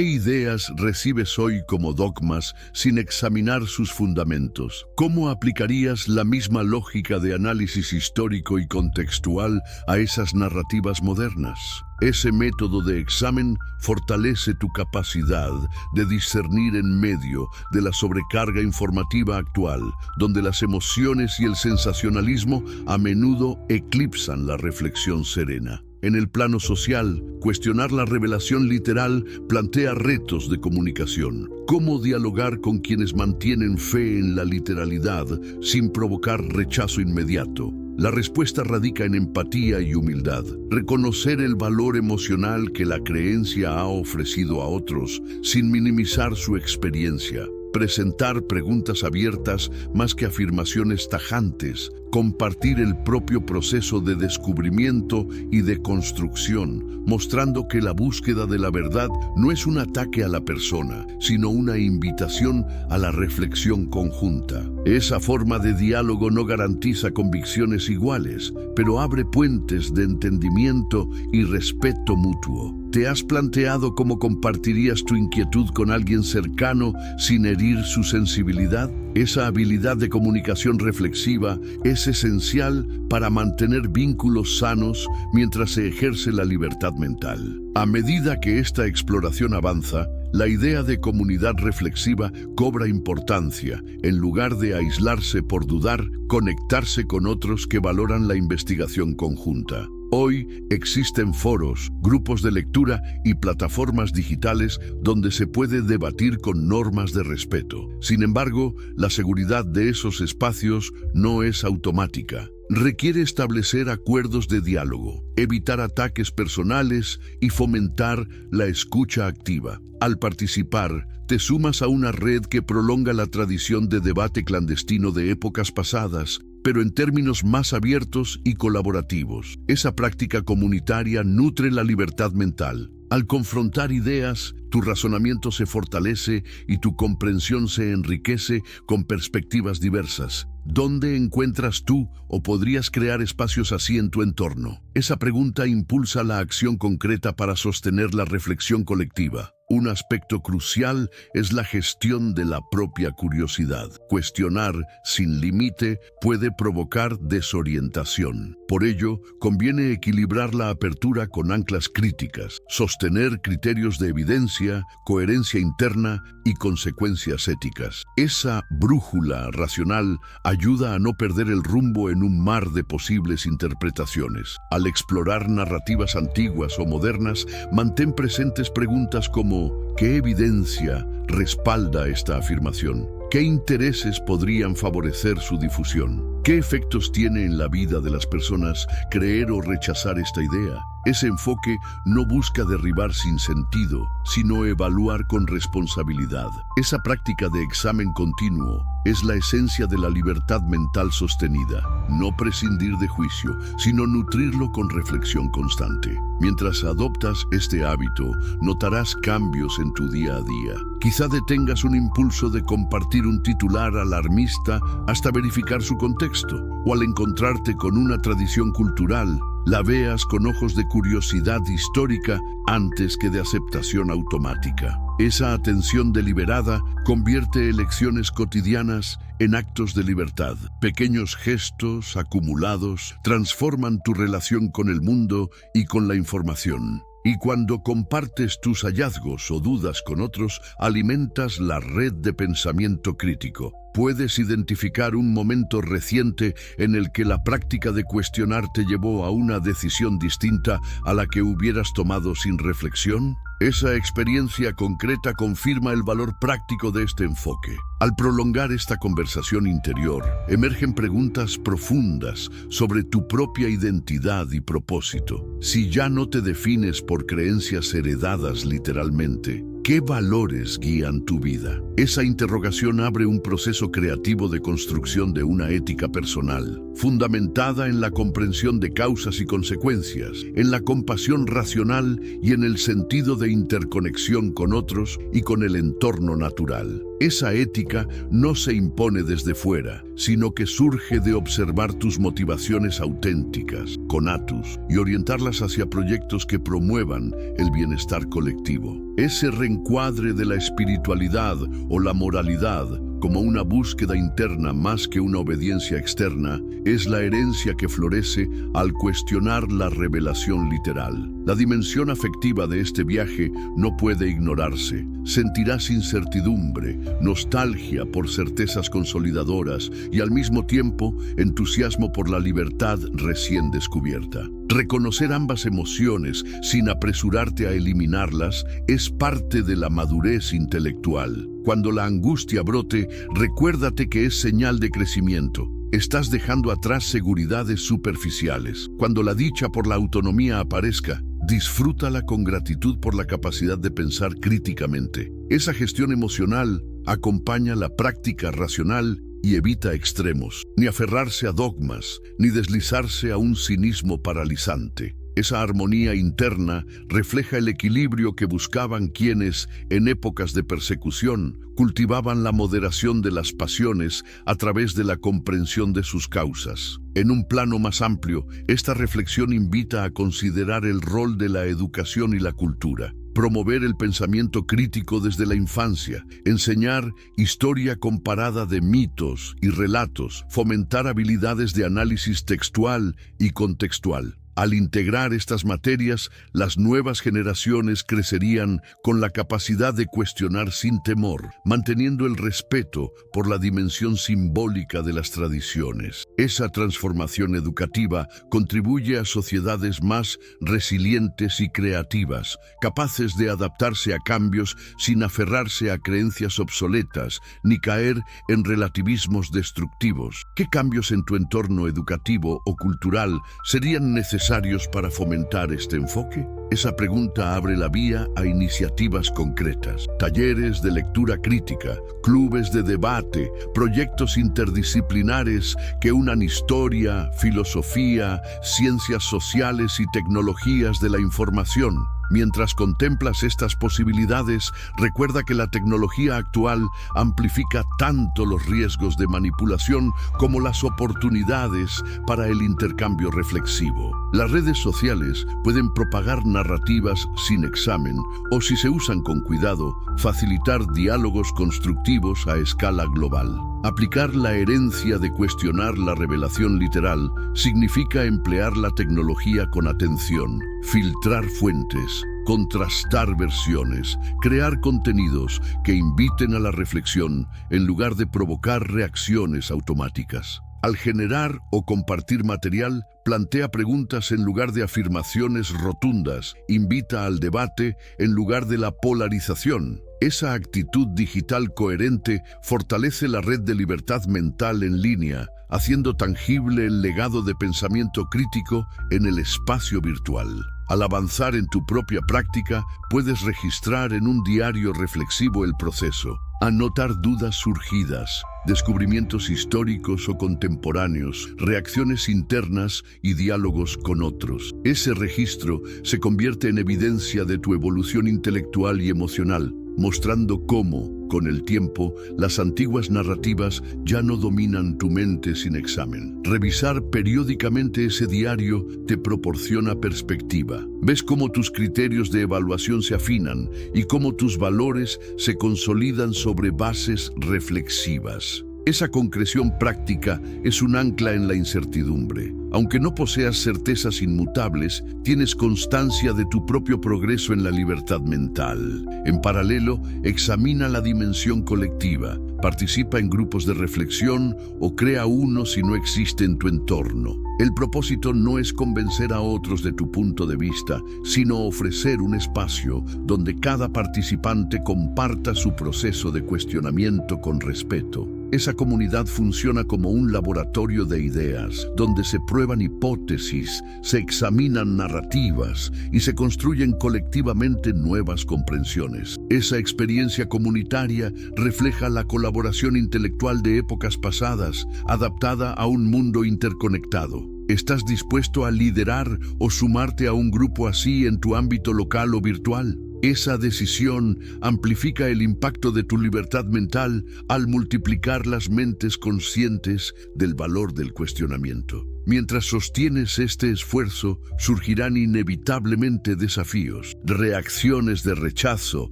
ideas recibes hoy como dogmas sin examinar sus fundamentos? ¿Cómo aplicarías la misma lógica de análisis histórico y contextual a esas narrativas modernas? Ese método de examen fortalece tu capacidad de discernir en medio de la sobrecarga informativa actual, donde las emociones y el sensacionalismo a menudo eclipsan la reflexión serena. En el plano social, cuestionar la revelación literal plantea retos de comunicación. ¿Cómo dialogar con quienes mantienen fe en la literalidad sin provocar rechazo inmediato? La respuesta radica en empatía y humildad. Reconocer el valor emocional que la creencia ha ofrecido a otros sin minimizar su experiencia. Presentar preguntas abiertas más que afirmaciones tajantes. Compartir el propio proceso de descubrimiento y de construcción, mostrando que la búsqueda de la verdad no es un ataque a la persona, sino una invitación a la reflexión conjunta. Esa forma de diálogo no garantiza convicciones iguales, pero abre puentes de entendimiento y respeto mutuo. ¿Te has planteado cómo compartirías tu inquietud con alguien cercano sin herir su sensibilidad? Esa habilidad de comunicación reflexiva es esencial para mantener vínculos sanos mientras se ejerce la libertad mental. A medida que esta exploración avanza, la idea de comunidad reflexiva cobra importancia. En lugar de aislarse por dudar, conectarse con otros que valoran la investigación conjunta. Hoy existen foros, grupos de lectura y plataformas digitales donde se puede debatir con normas de respeto. Sin embargo, la seguridad de esos espacios no es automática. Requiere establecer acuerdos de diálogo, evitar ataques personales y fomentar la escucha activa. Al participar, te sumas a una red que prolonga la tradición de debate clandestino de épocas pasadas, pero en términos más abiertos y colaborativos. Esa práctica comunitaria nutre la libertad mental. Al confrontar ideas, tu razonamiento se fortalece y tu comprensión se enriquece con perspectivas diversas. ¿Dónde encuentras tú o podrías crear espacios así en tu entorno? Esa pregunta impulsa la acción concreta para sostener la reflexión colectiva. Un aspecto crucial es la gestión de la propia curiosidad. Cuestionar sin límite puede provocar desorientación. Por ello, conviene equilibrar la apertura con anclas críticas, sostener criterios de evidencia, coherencia interna y consecuencias éticas. Esa brújula racional ayuda a no perder el rumbo en un mar de posibles interpretaciones. Al explorar narrativas antiguas o modernas, mantén presentes preguntas como ¿qué evidencia respalda esta afirmación? ¿Qué intereses podrían favorecer su difusión? ¿Qué efectos tiene en la vida de las personas creer o rechazar esta idea? Ese enfoque no busca derribar sin sentido, sino evaluar con responsabilidad. Esa práctica de examen continuo es la esencia de la libertad mental sostenida. No prescindir de juicio, sino nutrirlo con reflexión constante. Mientras adoptas este hábito, notarás cambios en tu día a día. Quizá detengas un impulso de compartir un titular alarmista hasta verificar su contexto, o al encontrarte con una tradición cultural, la veas con ojos de curiosidad histórica antes que de aceptación automática. Esa atención deliberada convierte elecciones cotidianas en actos de libertad. Pequeños gestos acumulados transforman tu relación con el mundo y con la información. Y cuando compartes tus hallazgos o dudas con otros, alimentas la red de pensamiento crítico. ¿Puedes identificar un momento reciente en el que la práctica de cuestionar te llevó a una decisión distinta a la que hubieras tomado sin reflexión? Esa experiencia concreta confirma el valor práctico de este enfoque. Al prolongar esta conversación interior, emergen preguntas profundas sobre tu propia identidad y propósito. Si ya no te defines por creencias heredadas literalmente, ¿Qué valores guían tu vida? Esa interrogación abre un proceso creativo de construcción de una ética personal, fundamentada en la comprensión de causas y consecuencias, en la compasión racional y en el sentido de interconexión con otros y con el entorno natural. Esa ética no se impone desde fuera, sino que surge de observar tus motivaciones auténticas, conatus, y orientarlas hacia proyectos que promuevan el bienestar colectivo. Ese reencuadre de la espiritualidad o la moralidad como una búsqueda interna más que una obediencia externa, es la herencia que florece al cuestionar la revelación literal. La dimensión afectiva de este viaje no puede ignorarse. Sentirás incertidumbre, nostalgia por certezas consolidadoras y al mismo tiempo entusiasmo por la libertad recién descubierta. Reconocer ambas emociones sin apresurarte a eliminarlas es parte de la madurez intelectual. Cuando la angustia brote, recuérdate que es señal de crecimiento. Estás dejando atrás seguridades superficiales. Cuando la dicha por la autonomía aparezca, disfrútala con gratitud por la capacidad de pensar críticamente. Esa gestión emocional acompaña la práctica racional y evita extremos, ni aferrarse a dogmas, ni deslizarse a un cinismo paralizante. Esa armonía interna refleja el equilibrio que buscaban quienes, en épocas de persecución, cultivaban la moderación de las pasiones a través de la comprensión de sus causas. En un plano más amplio, esta reflexión invita a considerar el rol de la educación y la cultura. Promover el pensamiento crítico desde la infancia, enseñar historia comparada de mitos y relatos, fomentar habilidades de análisis textual y contextual. Al integrar estas materias, las nuevas generaciones crecerían con la capacidad de cuestionar sin temor, manteniendo el respeto por la dimensión simbólica de las tradiciones. Esa transformación educativa contribuye a sociedades más resilientes y creativas, capaces de adaptarse a cambios sin aferrarse a creencias obsoletas ni caer en relativismos destructivos. ¿Qué cambios en tu entorno educativo o cultural serían necesarios para fomentar este enfoque? Esa pregunta abre la vía a iniciativas concretas, talleres de lectura crítica, clubes de debate, proyectos interdisciplinares que unan historia, filosofía, ciencias sociales y tecnologías de la información. Mientras contemplas estas posibilidades, recuerda que la tecnología actual amplifica tanto los riesgos de manipulación como las oportunidades para el intercambio reflexivo. Las redes sociales pueden propagar narrativas sin examen o, si se usan con cuidado, facilitar diálogos constructivos a escala global. Aplicar la herencia de cuestionar la revelación literal significa emplear la tecnología con atención, filtrar fuentes, contrastar versiones, crear contenidos que inviten a la reflexión en lugar de provocar reacciones automáticas. Al generar o compartir material, plantea preguntas en lugar de afirmaciones rotundas, invita al debate en lugar de la polarización. Esa actitud digital coherente fortalece la red de libertad mental en línea, haciendo tangible el legado de pensamiento crítico en el espacio virtual. Al avanzar en tu propia práctica, puedes registrar en un diario reflexivo el proceso, anotar dudas surgidas, descubrimientos históricos o contemporáneos, reacciones internas y diálogos con otros. Ese registro se convierte en evidencia de tu evolución intelectual y emocional, mostrando cómo, con el tiempo, las antiguas narrativas ya no dominan tu mente sin examen. Revisar periódicamente ese diario te proporciona perspectiva. Ves cómo tus criterios de evaluación se afinan y cómo tus valores se consolidan sobre bases reflexivas. Esa concreción práctica es un ancla en la incertidumbre. Aunque no poseas certezas inmutables, tienes constancia de tu propio progreso en la libertad mental. En paralelo, examina la dimensión colectiva, participa en grupos de reflexión o crea uno si no existe en tu entorno. El propósito no es convencer a otros de tu punto de vista, sino ofrecer un espacio donde cada participante comparta su proceso de cuestionamiento con respeto. Esa comunidad funciona como un laboratorio de ideas, donde se prueban hipótesis, se examinan narrativas y se construyen colectivamente nuevas comprensiones. Esa experiencia comunitaria refleja la colaboración intelectual de épocas pasadas, adaptada a un mundo interconectado. ¿Estás dispuesto a liderar o sumarte a un grupo así en tu ámbito local o virtual? Esa decisión amplifica el impacto de tu libertad mental al multiplicar las mentes conscientes del valor del cuestionamiento. Mientras sostienes este esfuerzo, surgirán inevitablemente desafíos, reacciones de rechazo,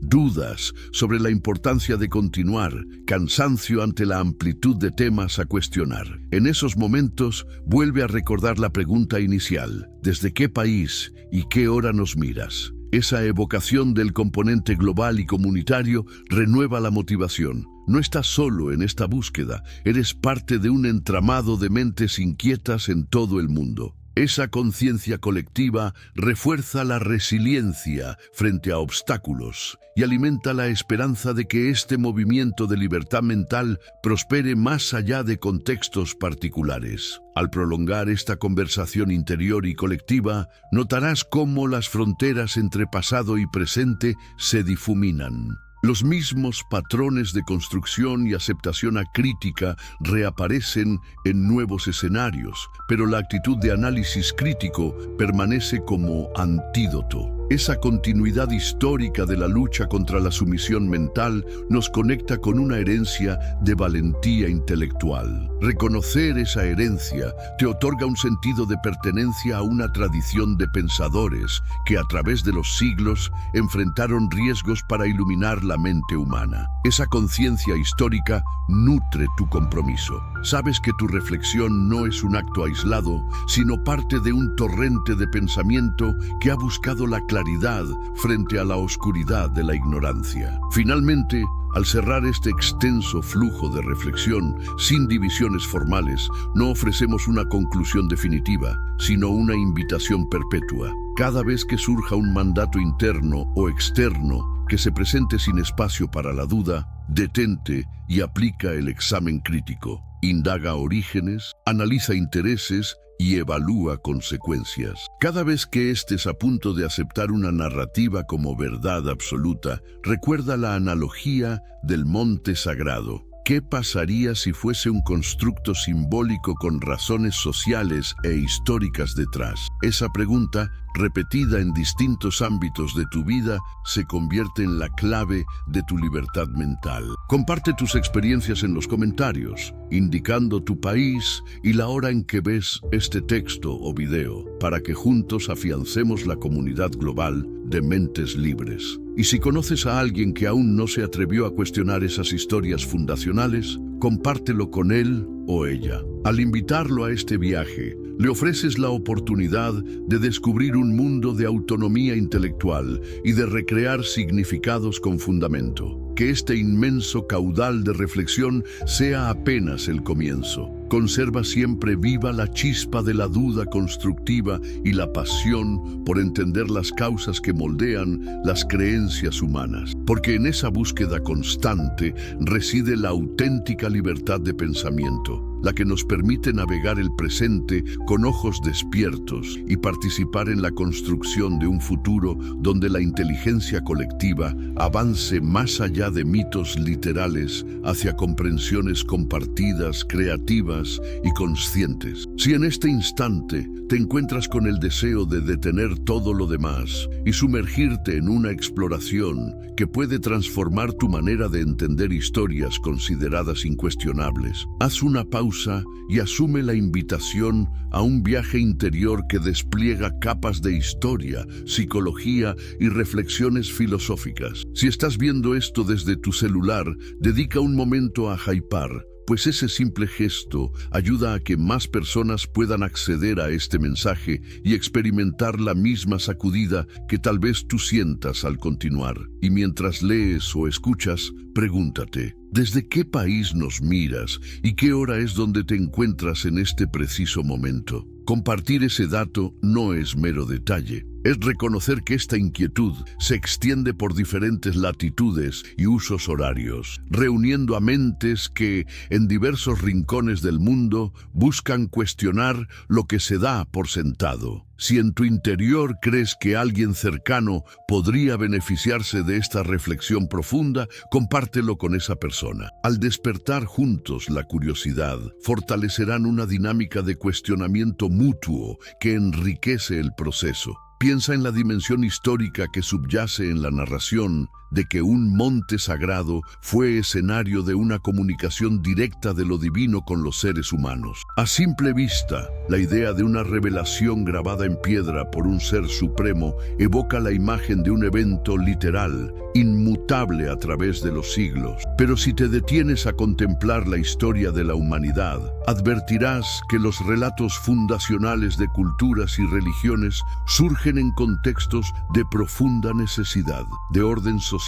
dudas sobre la importancia de continuar, cansancio ante la amplitud de temas a cuestionar. En esos momentos, vuelve a recordar la pregunta inicial: ¿desde qué país y qué hora nos miras? Esa evocación del componente global y comunitario renueva la motivación. No estás solo en esta búsqueda, eres parte de un entramado de mentes inquietas en todo el mundo. Esa conciencia colectiva refuerza la resiliencia frente a obstáculos y alimenta la esperanza de que este movimiento de libertad mental prospere más allá de contextos particulares. Al prolongar esta conversación interior y colectiva, notarás cómo las fronteras entre pasado y presente se difuminan. Los mismos patrones de construcción y aceptación acrítica reaparecen en nuevos escenarios, pero la actitud de análisis crítico permanece como antídoto. Esa continuidad histórica de la lucha contra la sumisión mental nos conecta con una herencia de valentía intelectual. Reconocer esa herencia te otorga un sentido de pertenencia a una tradición de pensadores que a través de los siglos enfrentaron riesgos para iluminar la mente humana. Esa conciencia histórica nutre tu compromiso. Sabes que tu reflexión no es un acto aislado, sino parte de un torrente de pensamiento que ha buscado la claridad frente a la oscuridad de la ignorancia. Finalmente, al cerrar este extenso flujo de reflexión, sin divisiones formales, no ofrecemos una conclusión definitiva, sino una invitación perpetua. Cada vez que surja un mandato interno o externo que se presente sin espacio para la duda, detente y aplica el examen crítico. Indaga orígenes, analiza intereses y evalúa consecuencias. Cada vez que estés a punto de aceptar una narrativa como verdad absoluta, recuerda la analogía del monte sagrado. ¿Qué pasaría si fuese un constructo simbólico con razones sociales e históricas detrás? Esa pregunta, repetida en distintos ámbitos de tu vida, se convierte en la clave de tu libertad mental. Comparte tus experiencias en los comentarios, indicando tu país y la hora en que ves este texto o video, para que juntos afiancemos la comunidad global de mentes libres. Y si conoces a alguien que aún no se atrevió a cuestionar esas historias fundacionales, compártelo con él o ella. Al invitarlo a este viaje, le ofreces la oportunidad de descubrir un mundo de autonomía intelectual y de recrear significados con fundamento. Que este inmenso caudal de reflexión sea apenas el comienzo. Conserva siempre viva la chispa de la duda constructiva y la pasión por entender las causas que moldean las creencias humanas, porque en esa búsqueda constante reside la auténtica libertad de pensamiento, la que nos permite navegar el presente con ojos despiertos y participar en la construcción de un futuro donde la inteligencia colectiva avance más allá de mitos literales hacia comprensiones compartidas, creativas y conscientes. Si en este instante te encuentras con el deseo de detener todo lo demás y sumergirte en una exploración que puede transformar tu manera de entender historias consideradas incuestionables, haz una pausa y asume la invitación a un viaje interior que despliega capas de historia, psicología y reflexiones filosóficas. Si estás viendo esto desde tu celular, dedica un momento a hypar, pues ese simple gesto ayuda a que más personas puedan acceder a este mensaje y experimentar la misma sacudida que tal vez tú sientas al continuar. Y mientras lees o escuchas, pregúntate, ¿desde qué país nos miras y qué hora es donde te encuentras en este preciso momento? Compartir ese dato no es mero detalle, es reconocer que esta inquietud se extiende por diferentes latitudes y usos horarios, reuniendo a mentes que, en diversos rincones del mundo, buscan cuestionar lo que se da por sentado. Si en tu interior crees que alguien cercano podría beneficiarse de esta reflexión profunda, compártelo con esa persona. Al despertar juntos la curiosidad, fortalecerán una dinámica de cuestionamiento mutuo que enriquece el proceso. Piensa en la dimensión histórica que subyace en la narración de que un monte sagrado fue escenario de una comunicación directa de lo divino con los seres humanos. A simple vista, la idea de una revelación grabada en piedra por un ser supremo evoca la imagen de un evento literal, inmutable a través de los siglos. Pero si te detienes a contemplar la historia de la humanidad, advertirás que los relatos fundacionales de culturas y religiones surgen en contextos de profunda necesidad, de orden social,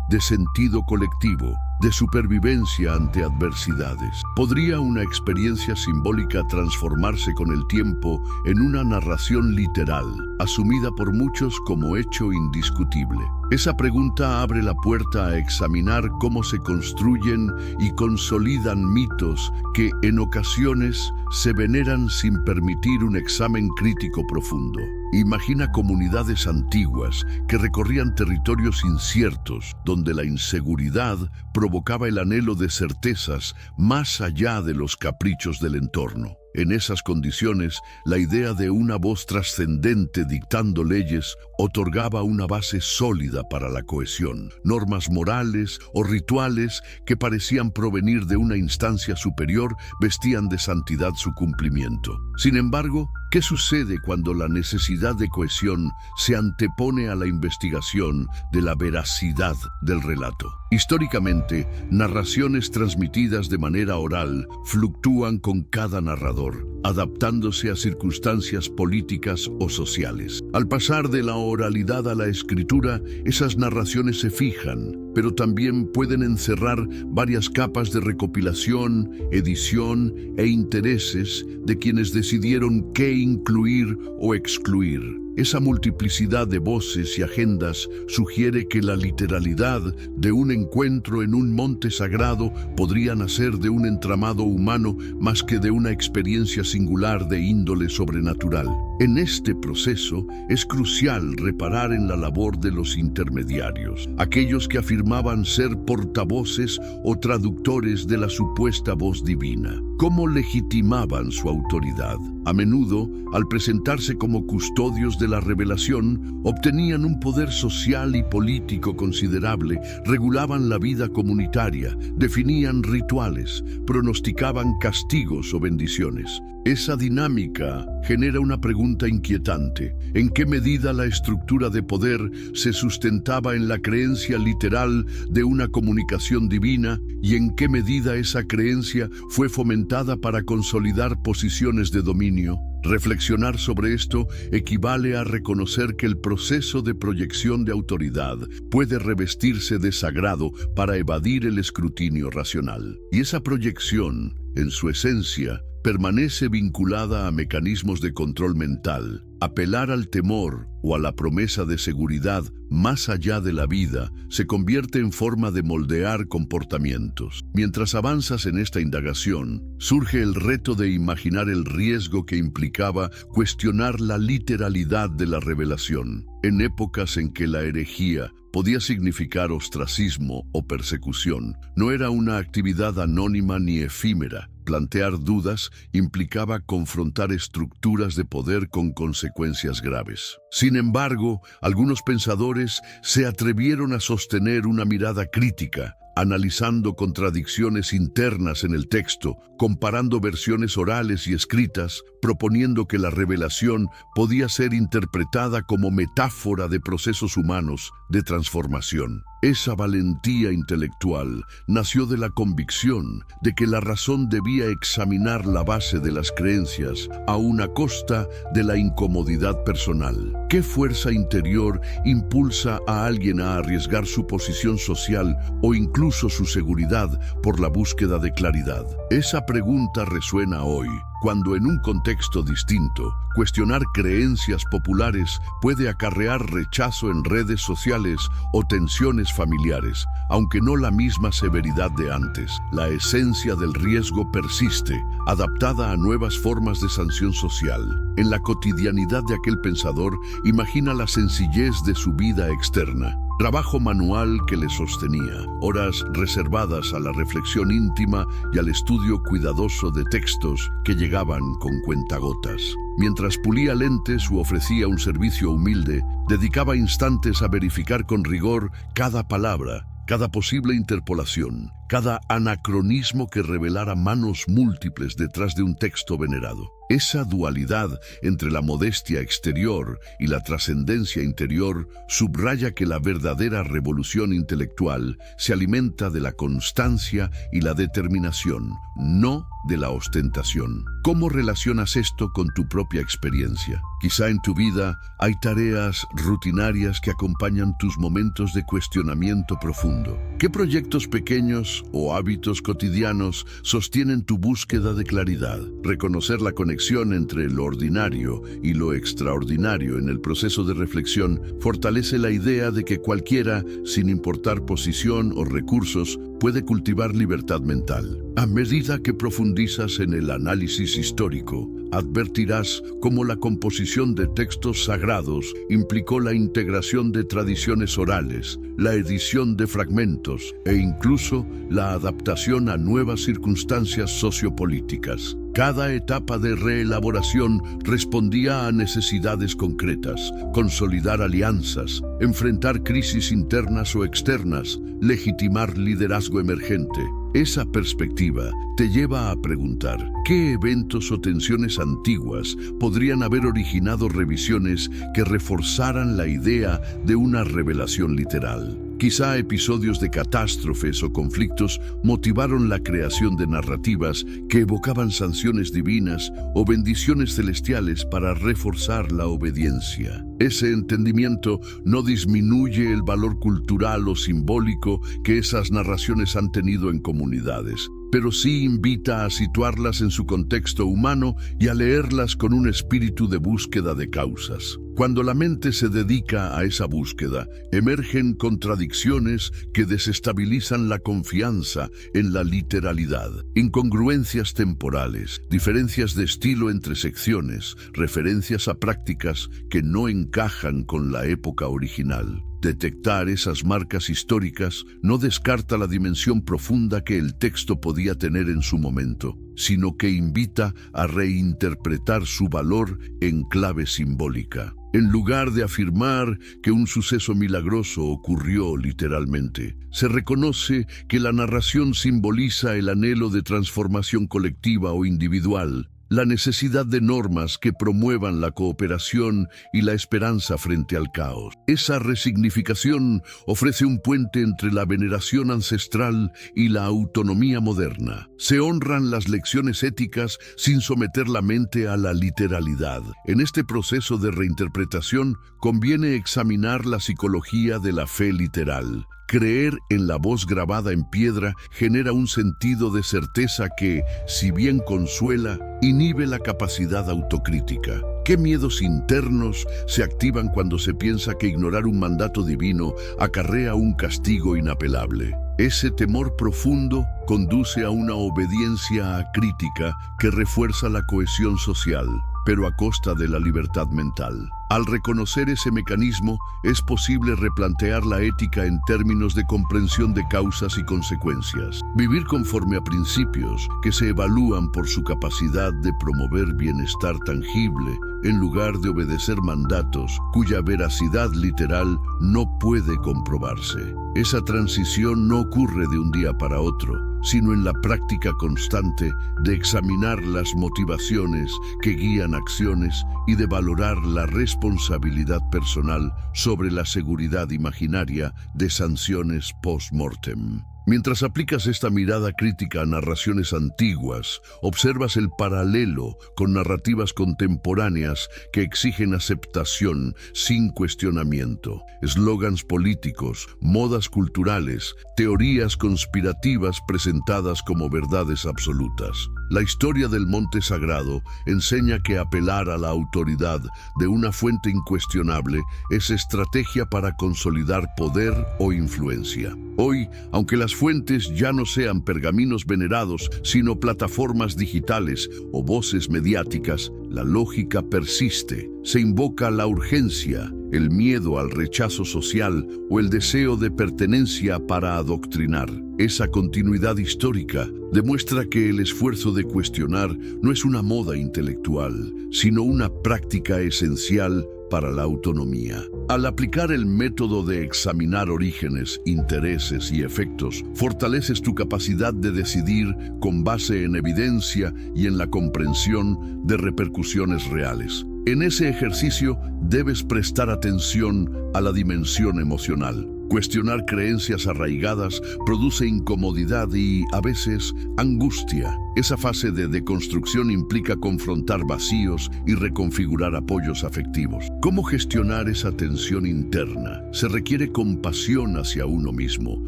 de sentido colectivo, de supervivencia ante adversidades. ¿Podría una experiencia simbólica transformarse con el tiempo en una narración literal, asumida por muchos como hecho indiscutible? Esa pregunta abre la puerta a examinar cómo se construyen y consolidan mitos que en ocasiones se veneran sin permitir un examen crítico profundo. Imagina comunidades antiguas que recorrían territorios inciertos, donde la inseguridad provocaba el anhelo de certezas más allá de los caprichos del entorno. En esas condiciones, la idea de una voz trascendente dictando leyes otorgaba una base sólida para la cohesión. Normas morales o rituales que parecían provenir de una instancia superior vestían de santidad su cumplimiento. Sin embargo, ¿qué sucede cuando la necesidad de cohesión se antepone a la investigación de la veracidad del relato? Históricamente, narraciones transmitidas de manera oral fluctúan con cada narrador, adaptándose a circunstancias políticas o sociales. Al pasar de la oralidad a la escritura, esas narraciones se fijan, pero también pueden encerrar varias capas de recopilación, edición e intereses de quienes decidieron qué incluir o excluir. Esa multiplicidad de voces y agendas sugiere que la literalidad de un encuentro en un monte sagrado podría nacer de un entramado humano más que de una experiencia singular de índole sobrenatural. En este proceso es crucial reparar en la labor de los intermediarios, aquellos que afirmaban ser portavoces o traductores de la supuesta voz divina. ¿Cómo legitimaban su autoridad? A menudo, al presentarse como custodios de la revelación, obtenían un poder social y político considerable, regulaban la vida comunitaria, definían rituales, pronosticaban castigos o bendiciones. Esa dinámica genera una pregunta inquietante. ¿En qué medida la estructura de poder se sustentaba en la creencia literal de una comunicación divina y en qué medida esa creencia fue fomentada para consolidar posiciones de dominio? Reflexionar sobre esto equivale a reconocer que el proceso de proyección de autoridad puede revestirse de sagrado para evadir el escrutinio racional. Y esa proyección, en su esencia, permanece vinculada a mecanismos de control mental. Apelar al temor o a la promesa de seguridad más allá de la vida se convierte en forma de moldear comportamientos. Mientras avanzas en esta indagación, surge el reto de imaginar el riesgo que implicaba cuestionar la literalidad de la revelación. En épocas en que la herejía podía significar ostracismo o persecución, no era una actividad anónima ni efímera. Plantear dudas implicaba confrontar estructuras de poder con consecuencias graves. Sin embargo, algunos pensadores se atrevieron a sostener una mirada crítica, analizando contradicciones internas en el texto, comparando versiones orales y escritas, proponiendo que la revelación podía ser interpretada como metáfora de procesos humanos de transformación. Esa valentía intelectual nació de la convicción de que la razón debía examinar la base de las creencias aun a costa de la incomodidad personal. ¿Qué fuerza interior impulsa a alguien a arriesgar su posición social o incluso su seguridad por la búsqueda de claridad? Esa pregunta resuena hoy, cuando en un contexto distinto, cuestionar creencias populares puede acarrear rechazo en redes sociales o tensiones familiares, aunque no la misma severidad de antes. La esencia del riesgo persiste, adaptada a nuevas formas de sanción social. En la cotidianidad de aquel pensador, imagina la sencillez de su vida externa. Trabajo manual que le sostenía, horas reservadas a la reflexión íntima y al estudio cuidadoso de textos que llegaban con cuentagotas. Mientras pulía lentes u ofrecía un servicio humilde, dedicaba instantes a verificar con rigor cada palabra, cada posible interpolación, cada anacronismo que revelara manos múltiples detrás de un texto venerado. Esa dualidad entre la modestia exterior y la trascendencia interior subraya que la verdadera revolución intelectual se alimenta de la constancia y la determinación, no de la ostentación. ¿Cómo relacionas esto con tu propia experiencia? Quizá en tu vida hay tareas rutinarias que acompañan tus momentos de cuestionamiento profundo. ¿Qué proyectos pequeños o hábitos cotidianos sostienen tu búsqueda de claridad? Reconocer la conexión entre lo ordinario y lo extraordinario en el proceso de reflexión fortalece la idea de que cualquiera, sin importar posición o recursos, puede cultivar libertad mental. A medida que profundizas en el análisis histórico, advertirás cómo la composición de textos sagrados implicó la integración de tradiciones orales, la edición de fragmentos e incluso la adaptación a nuevas circunstancias sociopolíticas. Cada etapa de reelaboración respondía a necesidades concretas: consolidar alianzas, enfrentar crisis internas o externas, legitimar liderazgo emergente. Esa perspectiva te lleva a preguntar, ¿qué eventos o tensiones antiguas podrían haber originado revisiones que reforzaran la idea de una revelación literal? Quizá episodios de catástrofes o conflictos motivaron la creación de narrativas que evocaban sanciones divinas o bendiciones celestiales para reforzar la obediencia. Ese entendimiento no disminuye el valor cultural o simbólico que esas narraciones han tenido en comunidades, pero sí invita a situarlas en su contexto humano y a leerlas con un espíritu de búsqueda de causas. Cuando la mente se dedica a esa búsqueda, emergen contradicciones que desestabilizan la confianza en la literalidad, incongruencias temporales, diferencias de estilo entre secciones, referencias a prácticas que no encajan con la época original. Detectar esas marcas históricas no descarta la dimensión profunda que el texto podía tener en su momento, sino que invita a reinterpretar su valor en clave simbólica. En lugar de afirmar que un suceso milagroso ocurrió literalmente, se reconoce que la narración simboliza el anhelo de transformación colectiva o individual, la necesidad de normas que promuevan la cooperación y la esperanza frente al caos. Esa resignificación ofrece un puente entre la veneración ancestral y la autonomía moderna. Se honran las lecciones éticas sin someter la mente a la literalidad. En este proceso de reinterpretación, conviene examinar la psicología de la fe literal. Creer en la voz grabada en piedra genera un sentido de certeza que, si bien consuela, inhibe la capacidad autocrítica. ¿Qué miedos internos se activan cuando se piensa que ignorar un mandato divino acarrea un castigo inapelable? Ese temor profundo conduce a una obediencia acrítica que refuerza la cohesión social, pero a costa de la libertad mental. Al reconocer ese mecanismo, es posible replantear la ética en términos de comprensión de causas y consecuencias. Vivir conforme a principios que se evalúan por su capacidad de promover bienestar tangible, en lugar de obedecer mandatos cuya veracidad literal no puede comprobarse. Esa transición no ocurre de un día para otro, sino en la práctica constante de examinar las motivaciones que guían acciones y de valorar la responsabilidad personal sobre la seguridad imaginaria de sanciones post-mortem. Mientras aplicas esta mirada crítica a narraciones antiguas, observas el paralelo con narrativas contemporáneas que exigen aceptación sin cuestionamiento. Eslogans políticos, modas culturales, teorías conspirativas presentadas como verdades absolutas. La historia del Monte Sagrado enseña que apelar a la autoridad de una fuente incuestionable es estrategia para consolidar poder o influencia. Hoy, aunque las fuentes ya no sean pergaminos venerados, sino plataformas digitales o voces mediáticas, la lógica persiste. Se invoca la urgencia, el miedo al rechazo social o el deseo de pertenencia para adoctrinar. Esa continuidad histórica demuestra que el esfuerzo de cuestionar no es una moda intelectual, sino una práctica esencial para la autonomía. Al aplicar el método de examinar orígenes, intereses y efectos, fortaleces tu capacidad de decidir con base en evidencia y en la comprensión de repercusiones reales. En ese ejercicio debes prestar atención a la dimensión emocional. Cuestionar creencias arraigadas produce incomodidad y, a veces, angustia. Esa fase de deconstrucción implica confrontar vacíos y reconfigurar apoyos afectivos. ¿Cómo gestionar esa tensión interna? Se requiere compasión hacia uno mismo,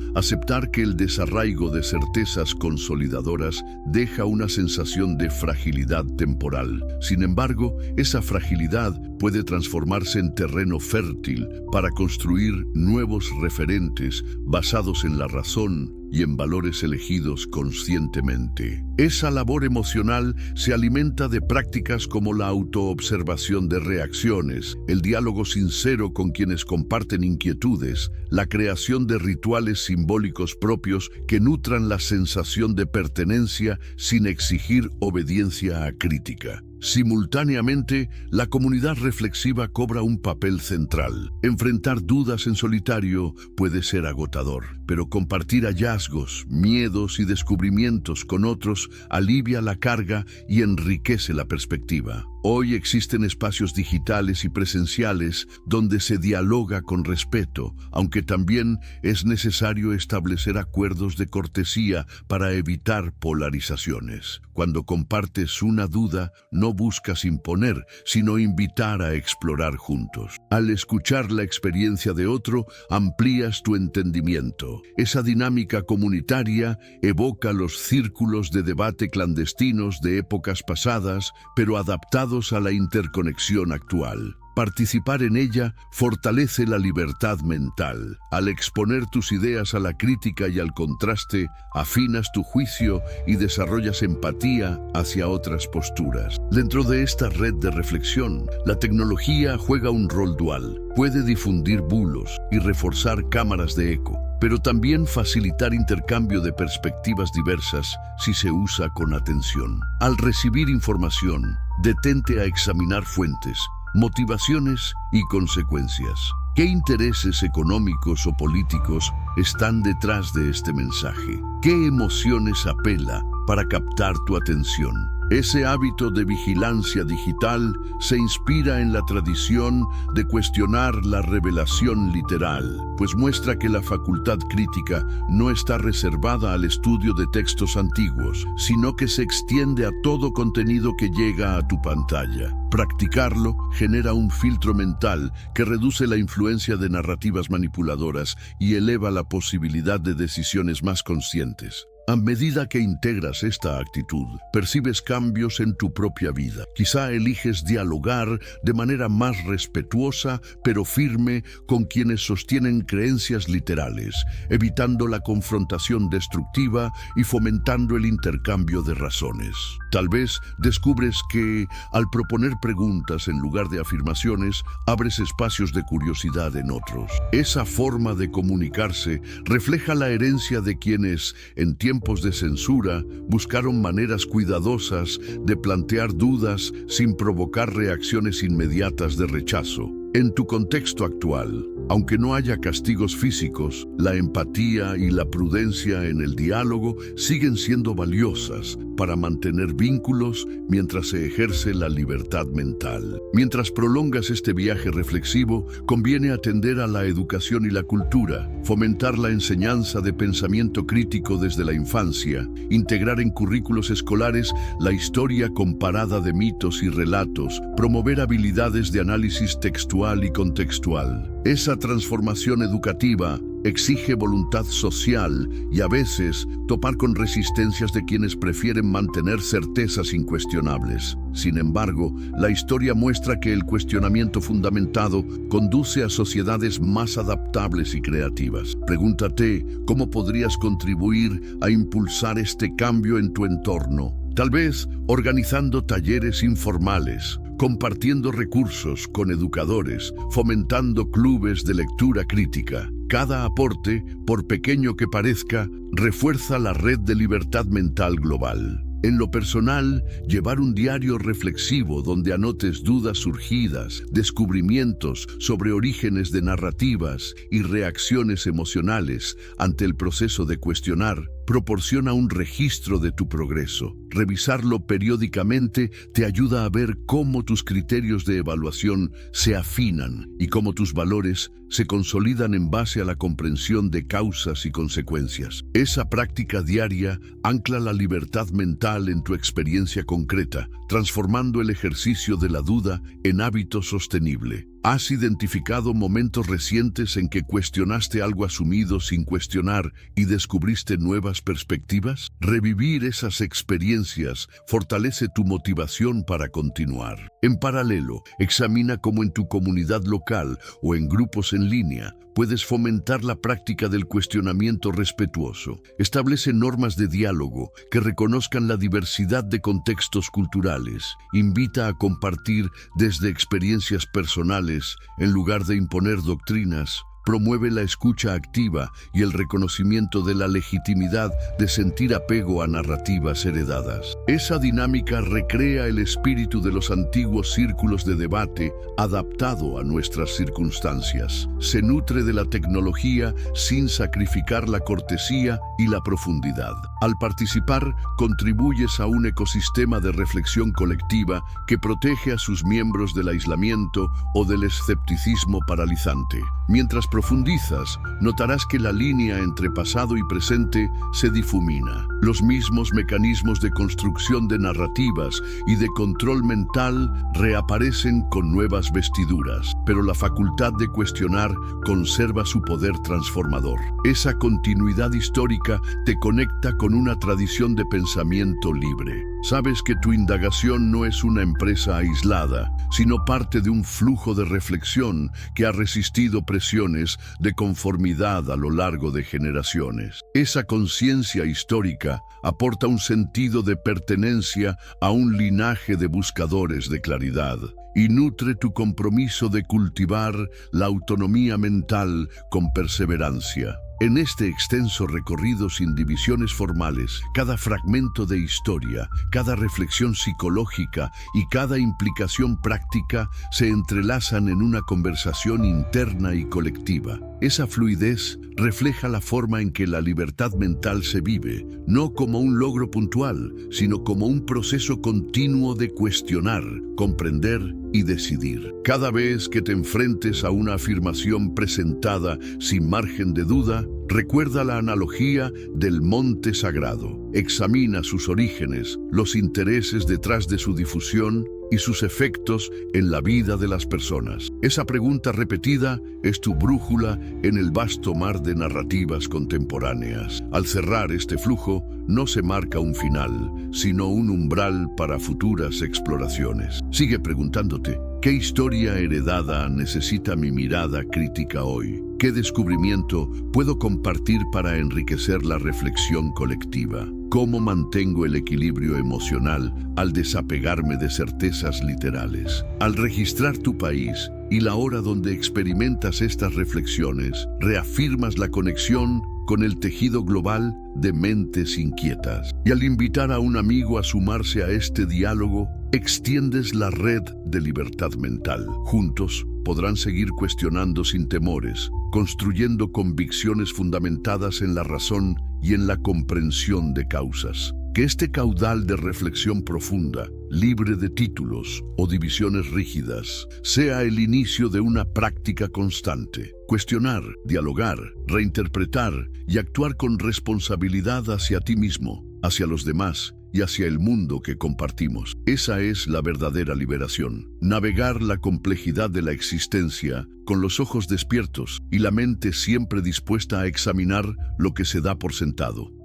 aceptar que el desarraigo de certezas consolidadoras deja una sensación de fragilidad temporal. Sin embargo, esa fragilidad puede transformarse en terreno fértil para construir nuevos referentes basados en la razón y en valores elegidos conscientemente. Esa labor emocional se alimenta de prácticas como la autoobservación de reacciones, el diálogo sincero con quienes comparten inquietudes, la creación de rituales simbólicos propios que nutran la sensación de pertenencia sin exigir obediencia acrítica. Simultáneamente, la comunidad reflexiva cobra un papel central. Enfrentar dudas en solitario puede ser agotador, pero compartir hallazgos, miedos y descubrimientos con otros alivia la carga y enriquece la perspectiva. Hoy existen espacios digitales y presenciales donde se dialoga con respeto, aunque también es necesario establecer acuerdos de cortesía para evitar polarizaciones. Cuando compartes una duda, no buscas imponer, sino invitar a explorar juntos. Al escuchar la experiencia de otro, amplías tu entendimiento. Esa dinámica comunitaria evoca los círculos de debate clandestinos de épocas pasadas, pero adaptados a la interconexión actual. Participar en ella fortalece la libertad mental. Al exponer tus ideas a la crítica y al contraste, afinas tu juicio y desarrollas empatía hacia otras posturas. Dentro de esta red de reflexión, la tecnología juega un rol dual. Puede difundir bulos y reforzar cámaras de eco, pero también facilitar intercambio de perspectivas diversas si se usa con atención. Al recibir información, detente a examinar fuentes, motivaciones y consecuencias. ¿Qué intereses económicos o políticos están detrás de este mensaje? ¿Qué emociones apela para captar tu atención? Ese hábito de vigilancia digital se inspira en la tradición de cuestionar la revelación literal, pues muestra que la facultad crítica no está reservada al estudio de textos antiguos, sino que se extiende a todo contenido que llega a tu pantalla. Practicarlo genera un filtro mental que reduce la influencia de narrativas manipuladoras y eleva la posibilidad de decisiones más conscientes. A medida que integras esta actitud, percibes cambios en tu propia vida. Quizá eliges dialogar de manera más respetuosa, pero firme, con quienes sostienen creencias literales, evitando la confrontación destructiva y fomentando el intercambio de razones. Tal vez descubres que, al proponer preguntas en lugar de afirmaciones, abres espacios de curiosidad en otros. Esa forma de comunicarse refleja la herencia de quienes, en tiempos de censura, buscaron maneras cuidadosas de plantear dudas sin provocar reacciones inmediatas de rechazo. En tu contexto actual, aunque no haya castigos físicos, la empatía y la prudencia en el diálogo siguen siendo valiosas para mantener vínculos mientras se ejerce la libertad mental. Mientras prolongas este viaje reflexivo, conviene atender a la educación y la cultura, fomentar la enseñanza de pensamiento crítico desde la infancia, integrar en currículos escolares la historia comparada de mitos y relatos, promover habilidades de análisis textual y contextual. Esa transformación educativa exige voluntad social y a veces topar con resistencias de quienes prefieren mantener certezas incuestionables. Sin embargo, la historia muestra que el cuestionamiento fundamentado conduce a sociedades más adaptables y creativas. Pregúntate cómo podrías contribuir a impulsar este cambio en tu entorno. Tal vez organizando talleres informales, compartiendo recursos con educadores, fomentando clubes de lectura crítica. Cada aporte, por pequeño que parezca, refuerza la red de libertad mental global. En lo personal, llevar un diario reflexivo donde anotes dudas surgidas, descubrimientos sobre orígenes de narrativas y reacciones emocionales ante el proceso de cuestionar, proporciona un registro de tu progreso. Revisarlo periódicamente te ayuda a ver cómo tus criterios de evaluación se afinan y cómo tus valores se consolidan en base a la comprensión de causas y consecuencias. Esa práctica diaria ancla la libertad mental en tu experiencia concreta, transformando el ejercicio de la duda en hábito sostenible. ¿Has identificado momentos recientes en que cuestionaste algo asumido sin cuestionar y descubriste nuevas perspectivas? Revivir esas experiencias fortalece tu motivación para continuar. En paralelo, examina cómo en tu comunidad local o en grupos en línea puedes fomentar la práctica del cuestionamiento respetuoso. Establece normas de diálogo que reconozcan la diversidad de contextos culturales. Invita a compartir desde experiencias personales en lugar de imponer doctrinas. Promueve la escucha activa y el reconocimiento de la legitimidad de sentir apego a narrativas heredadas. Esa dinámica recrea el espíritu de los antiguos círculos de debate adaptado a nuestras circunstancias. Se nutre de la tecnología sin sacrificar la cortesía y la profundidad. Al participar, contribuyes a un ecosistema de reflexión colectiva que protege a sus miembros del aislamiento o del escepticismo paralizante. Mientras profundizas, notarás que la línea entre pasado y presente se difumina. Los mismos mecanismos de construcción de narrativas y de control mental reaparecen con nuevas vestiduras, pero la facultad de cuestionar conserva su poder transformador. Esa continuidad histórica te conecta con una tradición de pensamiento libre. Sabes que tu indagación no es una empresa aislada, sino parte de un flujo de reflexión que ha resistido presiones de conformidad a lo largo de generaciones. Esa conciencia histórica aporta un sentido de pertenencia a un linaje de buscadores de claridad y nutre tu compromiso de cultivar la autonomía mental con perseverancia. En este extenso recorrido sin divisiones formales, cada fragmento de historia, cada reflexión psicológica y cada implicación práctica se entrelazan en una conversación interna y colectiva. Esa fluidez refleja la forma en que la libertad mental se vive, no como un logro puntual, sino como un proceso continuo de cuestionar, comprender y decidir. Cada vez que te enfrentes a una afirmación presentada sin margen de duda, recuerda la analogía del monte sagrado. Examina sus orígenes, los intereses detrás de su difusión y sus efectos en la vida de las personas. Esa pregunta repetida es tu brújula en el vasto mar de narrativas contemporáneas. Al cerrar este flujo, no se marca un final, sino un umbral para futuras exploraciones. Sigue preguntándote, ¿qué historia heredada necesita mi mirada crítica hoy? ¿Qué descubrimiento puedo compartir para enriquecer la reflexión colectiva? ¿Cómo mantengo el equilibrio emocional al desapegarme de certezas literales? Al registrar tu país y la hora donde experimentas estas reflexiones, reafirmas la conexión con el tejido global de mentes inquietas. Y al invitar a un amigo a sumarse a este diálogo, extiendes la red de libertad mental. Juntos podrán seguir cuestionando sin temores, construyendo convicciones fundamentadas en la razón y en la comprensión de causas. Que este caudal de reflexión profunda, libre de títulos o divisiones rígidas, sea el inicio de una práctica constante. Cuestionar, dialogar, reinterpretar y actuar con responsabilidad hacia ti mismo, hacia los demás y hacia el mundo que compartimos. Esa es la verdadera liberación. Navegar la complejidad de la existencia con los ojos despiertos y la mente siempre dispuesta a examinar lo que se da por sentado.